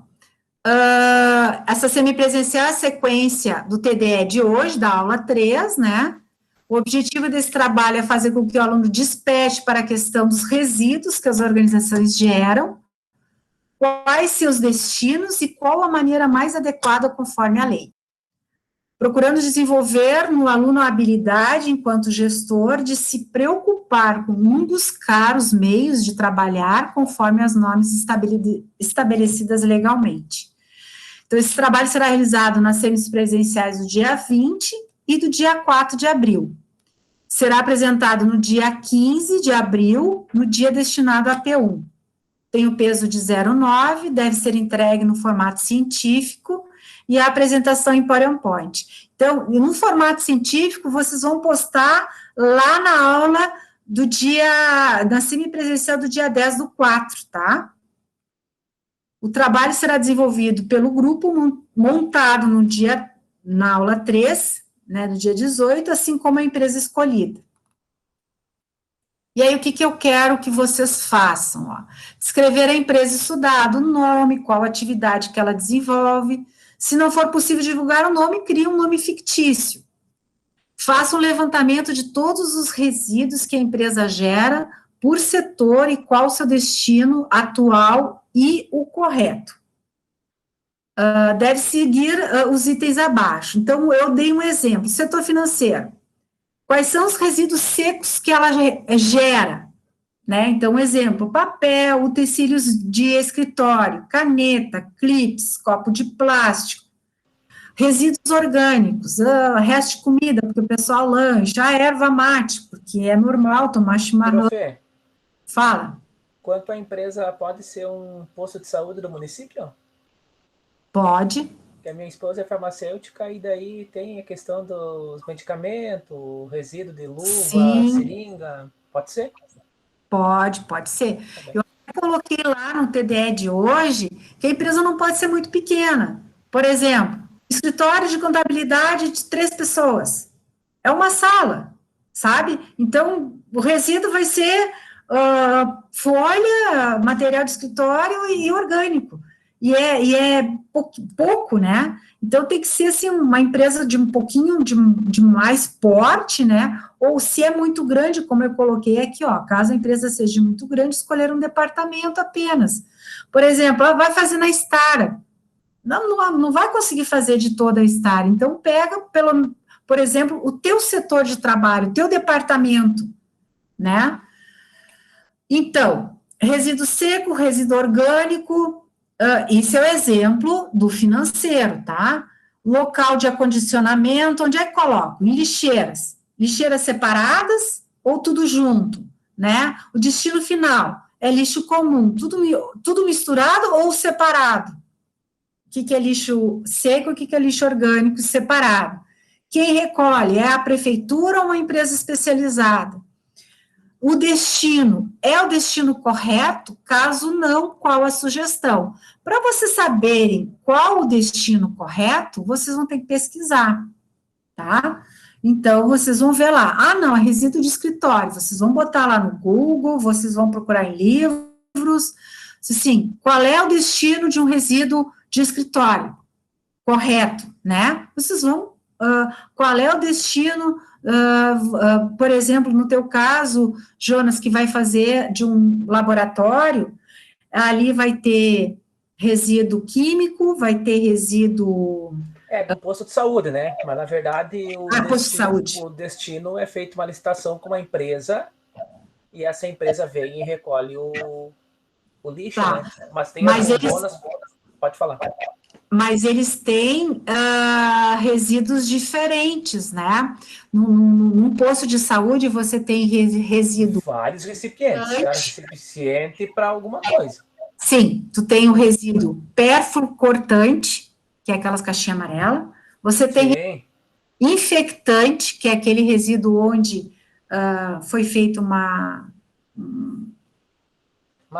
Essa semipresencial é a sequência do TDE de hoje, da aula 3, né? O objetivo desse trabalho é fazer com que o aluno desperte para a questão dos resíduos que as organizações geram, quais seus destinos e qual a maneira mais adequada conforme a lei. Procurando desenvolver no aluno a habilidade, enquanto gestor, de se preocupar com um dos caros meios de trabalhar conforme as normas estabelecidas legalmente. Então, esse trabalho será realizado nas semipresenciais do dia 20 e do dia 4 de abril. Será apresentado no dia 15 de abril, no dia destinado a P1. Tem o peso de 0,9, deve ser entregue no formato científico e a apresentação em PowerPoint. Então, no formato científico, vocês vão postar lá na aula na semipresencial do dia 10 do 4, tá? O trabalho será desenvolvido pelo grupo montado na aula 3, né, do dia 18, assim como a empresa escolhida. E aí, o que eu quero que vocês façam? Ó? Descrever a empresa estudada, o nome, qual atividade que ela desenvolve. Se não for possível divulgar o nome, crie um nome fictício. Faça um levantamento de todos os resíduos que a empresa gera por setor e qual o seu destino atual e o correto. Deve seguir os itens abaixo. Então, eu dei um exemplo. Setor financeiro. Quais são os resíduos secos que ela gera? Né? Então, um exemplo, papel, utensílios de escritório, caneta, clips, copo de plástico, resíduos orgânicos, resto de comida, porque o pessoal lancha, a erva mate, porque é normal tomar chimarrão. Fê, fala. Quanto a empresa pode ser um posto de saúde do município? Pode. Porque a minha esposa é farmacêutica e daí tem a questão dos medicamentos, resíduo de luva, Sim. seringa, pode ser? Pode ser. Eu coloquei lá no TDE de hoje que a empresa não pode ser muito pequena. Por exemplo, escritório de contabilidade de 3 pessoas. É uma sala, sabe? Então, o resíduo vai ser folha, material de escritório e orgânico. E é pouco, né? Então, tem que ser, assim, uma empresa de um pouquinho de mais porte, né? Ou se é muito grande, como eu coloquei aqui, ó, caso a empresa seja muito grande, escolher um departamento apenas. Por exemplo, ela vai fazer na Estara. Não vai conseguir fazer de toda a Estara. Então, pega, por exemplo, o teu setor de trabalho, o teu departamento, né? Então, resíduo seco, resíduo orgânico, isso é o exemplo do financeiro, tá? Local de acondicionamento, onde é que coloco? Em lixeiras. Lixeiras separadas ou tudo junto, né? O destino final é lixo comum, tudo misturado ou separado? O que é lixo seco e o que é lixo orgânico separado? Quem recolhe é a prefeitura ou uma empresa especializada? O destino é o destino correto? Caso não, qual a sugestão? Para vocês saberem qual o destino correto, vocês vão ter que pesquisar, tá? Então, vocês vão ver lá, não, é resíduo de escritório, vocês vão botar lá no Google, vocês vão procurar em livros, assim, qual é o destino de um resíduo de escritório? Correto, né? Vocês vão, qual é o destino, por exemplo, no teu caso, Jonas, que vai fazer de um laboratório, ali vai ter resíduo químico, vai ter resíduo... do posto de saúde, né? Mas, na verdade, o destino é feito uma licitação com uma empresa e essa empresa vem e recolhe o lixo, né? Mas tem alguns bônus... Pode falar. mas eles têm resíduos diferentes, né? Num posto de saúde, você tem resíduo... Vários recipientes, cada recipiente para alguma coisa. Sim, tu tem o resíduo perfluorcortante, que é aquelas caixinhas amarelas. Você tem infectante, que é aquele resíduo onde foi feita uma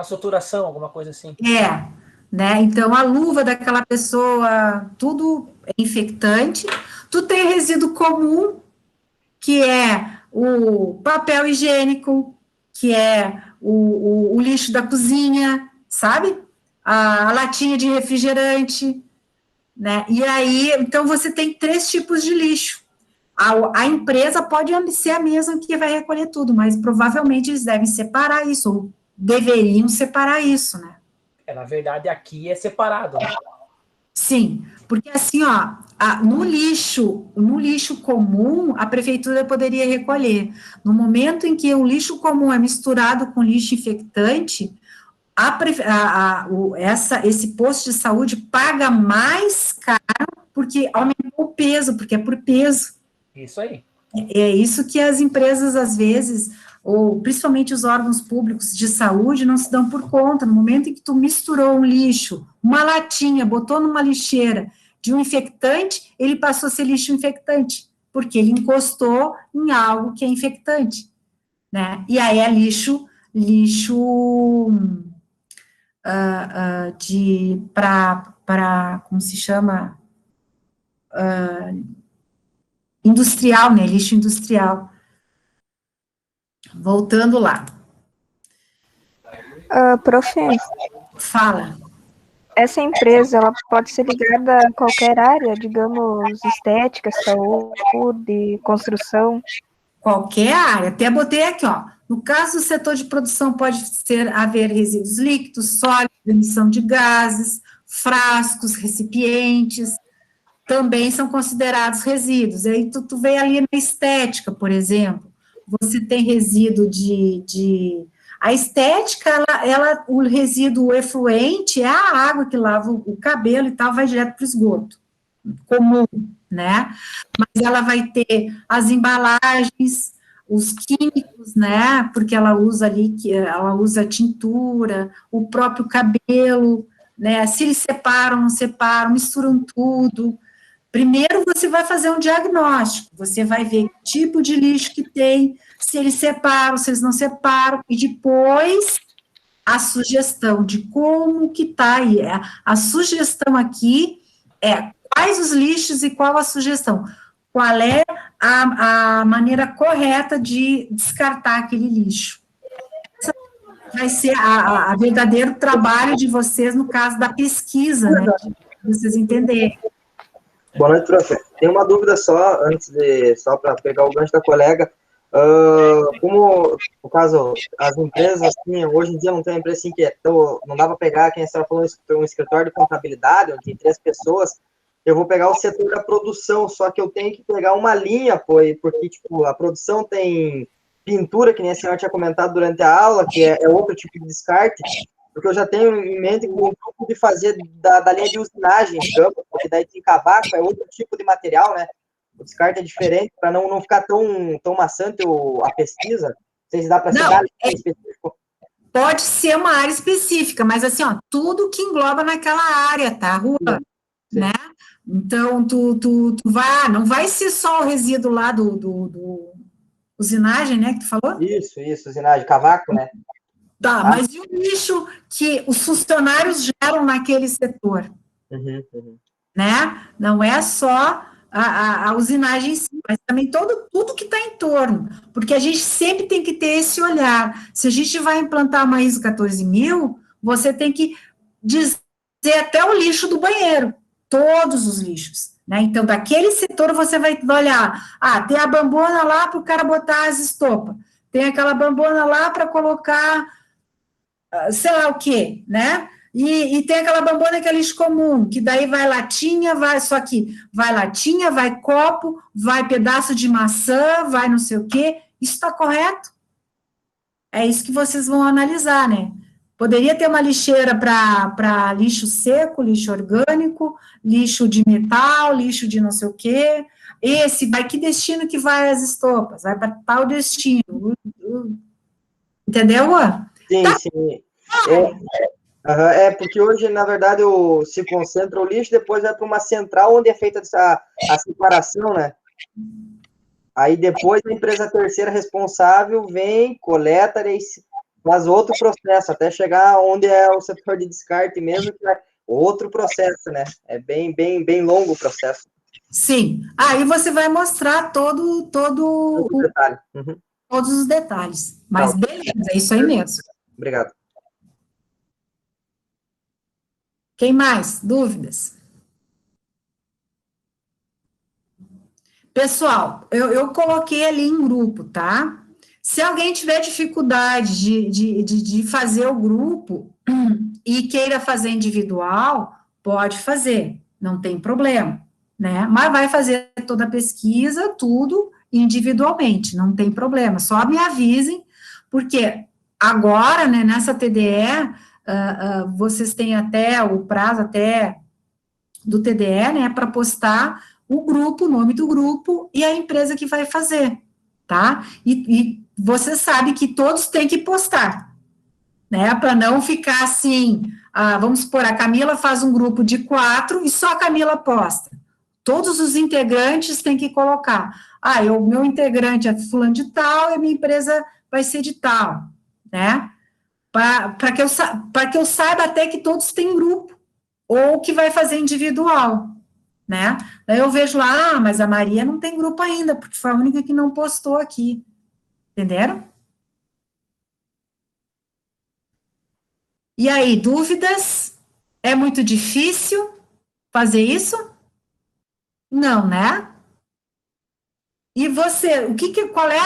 suturação, alguma coisa assim. Né? Então, a luva daquela pessoa, tudo é infectante. Tu tem resíduo comum, que é o papel higiênico, que é o lixo da cozinha, sabe? A latinha de refrigerante, né? E aí, então, você tem 3 tipos de lixo. A empresa pode ser a mesma que vai recolher tudo, mas provavelmente eles devem separar isso, ou deveriam separar isso, né? Na verdade, aqui é separado, né? Sim, porque assim, ó, no lixo comum, a prefeitura poderia recolher. No momento em que o lixo comum é misturado com lixo infectante, esse posto de saúde paga mais caro porque aumentou o peso, porque é por peso. Isso aí. É isso que as empresas, às vezes, ou principalmente os órgãos públicos de saúde, não se dão por conta. No momento em que tu misturou um lixo, uma latinha, botou numa lixeira de um infectante, ele passou a ser lixo infectante, porque ele encostou em algo que é infectante, né? E aí é lixo para, como se chama? Industrial, né? Lixo industrial. Voltando lá. Prof. Fala. Essa empresa, ela pode ser ligada a qualquer área, digamos, estética, saúde, construção? Qualquer área. Até botei aqui, ó. No caso do setor de produção, pode haver resíduos líquidos, sólidos, emissão de gases, frascos, recipientes, também são considerados resíduos. Aí tu vê ali na estética, por exemplo, você tem resíduo a estética, o resíduo efluente é a água que lava o cabelo e tal, vai direto para o esgoto comum, né? Mas ela vai ter as embalagens, os químicos, né? Porque ela usa tintura, o próprio cabelo, né? Se eles separam, não separam, misturam tudo. Primeiro você vai fazer um diagnóstico, você vai ver que tipo de lixo que tem, se eles separam, se eles não separam, e depois a sugestão de como que está aí. A sugestão aqui é quais os lixos e qual a sugestão. Qual é a maneira correta de descartar aquele lixo. Essa vai ser a verdadeiro trabalho de vocês no caso da pesquisa, né, de vocês entenderem. Boa noite, professor. Tem uma dúvida só, só para pegar o gancho da colega. Como, no caso, as empresas, assim, hoje em dia não tem uma empresa assim que não dá para pegar, quem estava falando, um escritório de contabilidade, onde tem 3 pessoas, eu vou pegar o setor da produção, só que eu tenho que pegar uma linha, porque, tipo, a produção tem pintura, que nem a senhora tinha comentado durante a aula, que é outro tipo de descarte, porque eu já tenho em mente com um grupo de fazer da linha de usinagem, porque daí tem cavaco, é outro tipo de material, né? O descarte é diferente, para não ficar tão maçante a pesquisa. Não sei se dá para ser área específica. Pode ser uma área específica, mas assim, ó, tudo que engloba naquela área, tá, Rua? Sim. Né? Então, não vai ser só o resíduo lá do usinagem, né, que tu falou? Isso, usinagem, cavaco, né? Tá, mas e o lixo que os funcionários geram naquele setor? Né? Não é só a usinagem em si, mas também tudo que está em torno, porque a gente sempre tem que ter esse olhar. Se a gente vai implantar uma ISO 14000, você tem que dizer até o lixo do banheiro, todos os lixos, né? Então, daquele setor você vai olhar, tem a bambona lá para o cara botar as estopas, tem aquela bambona lá para colocar sei lá o quê, né? E tem aquela bambona que é lixo comum, que daí vai latinha, vai latinha, vai copo, vai pedaço de maçã, vai não sei o quê. Isso está correto? É isso que vocês vão analisar, né? Poderia ter uma lixeira para lixo seco, lixo orgânico, lixo de metal, lixo de não sei o quê. Que destino que vai as estopas? Vai para tal destino. Entendeu? Sim, sim. Porque hoje, na verdade, se concentra o lixo, depois vai para uma central onde é feita a separação, né? Aí depois a empresa terceira responsável vem, coleta e faz outro processo, até chegar onde é o setor de descarte mesmo, que é outro processo, né? É bem longo o processo. Sim. Aí você vai mostrar todo o detalhe. Todos os detalhes. Mas beleza, é isso aí mesmo. Obrigado. Quem mais? Dúvidas? Pessoal, eu coloquei ali em grupo, tá? Se alguém tiver dificuldade de fazer o grupo e queira fazer individual, pode fazer, não tem problema, né? Mas vai fazer toda a pesquisa, tudo individualmente, não tem problema, só me avisem, porque agora, né, nessa TDE, vocês têm até o prazo até do TDE, né, para postar o grupo, o nome do grupo e a empresa que vai fazer, tá? E você sabe que todos têm que postar, né, para não ficar assim, vamos supor, a Camila faz um grupo de 4 e só a Camila posta. Todos os integrantes têm que colocar, o meu integrante é fulano de tal e a minha empresa vai ser de tal, né? Para que eu saiba até que todos têm grupo, ou que vai fazer individual, né? Daí eu vejo lá, mas a Maria não tem grupo ainda, porque foi a única que não postou aqui. Entenderam? E aí, dúvidas? É muito difícil fazer isso? Não, né? E você, qual é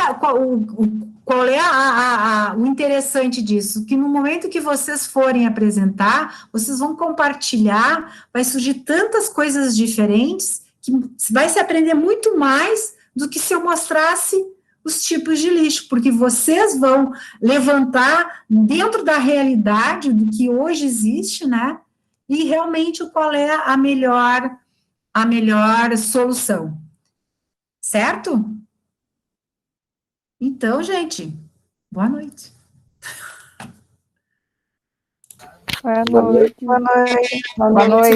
o interessante disso? Que no momento que vocês forem apresentar, vocês vão compartilhar, vai surgir tantas coisas diferentes, que vai se aprender muito mais do que se eu mostrasse os tipos de lixo, porque vocês vão levantar dentro da realidade do que hoje existe, né? E realmente qual é a melhor solução. Certo? Então, gente, boa noite. Boa noite. Boa noite.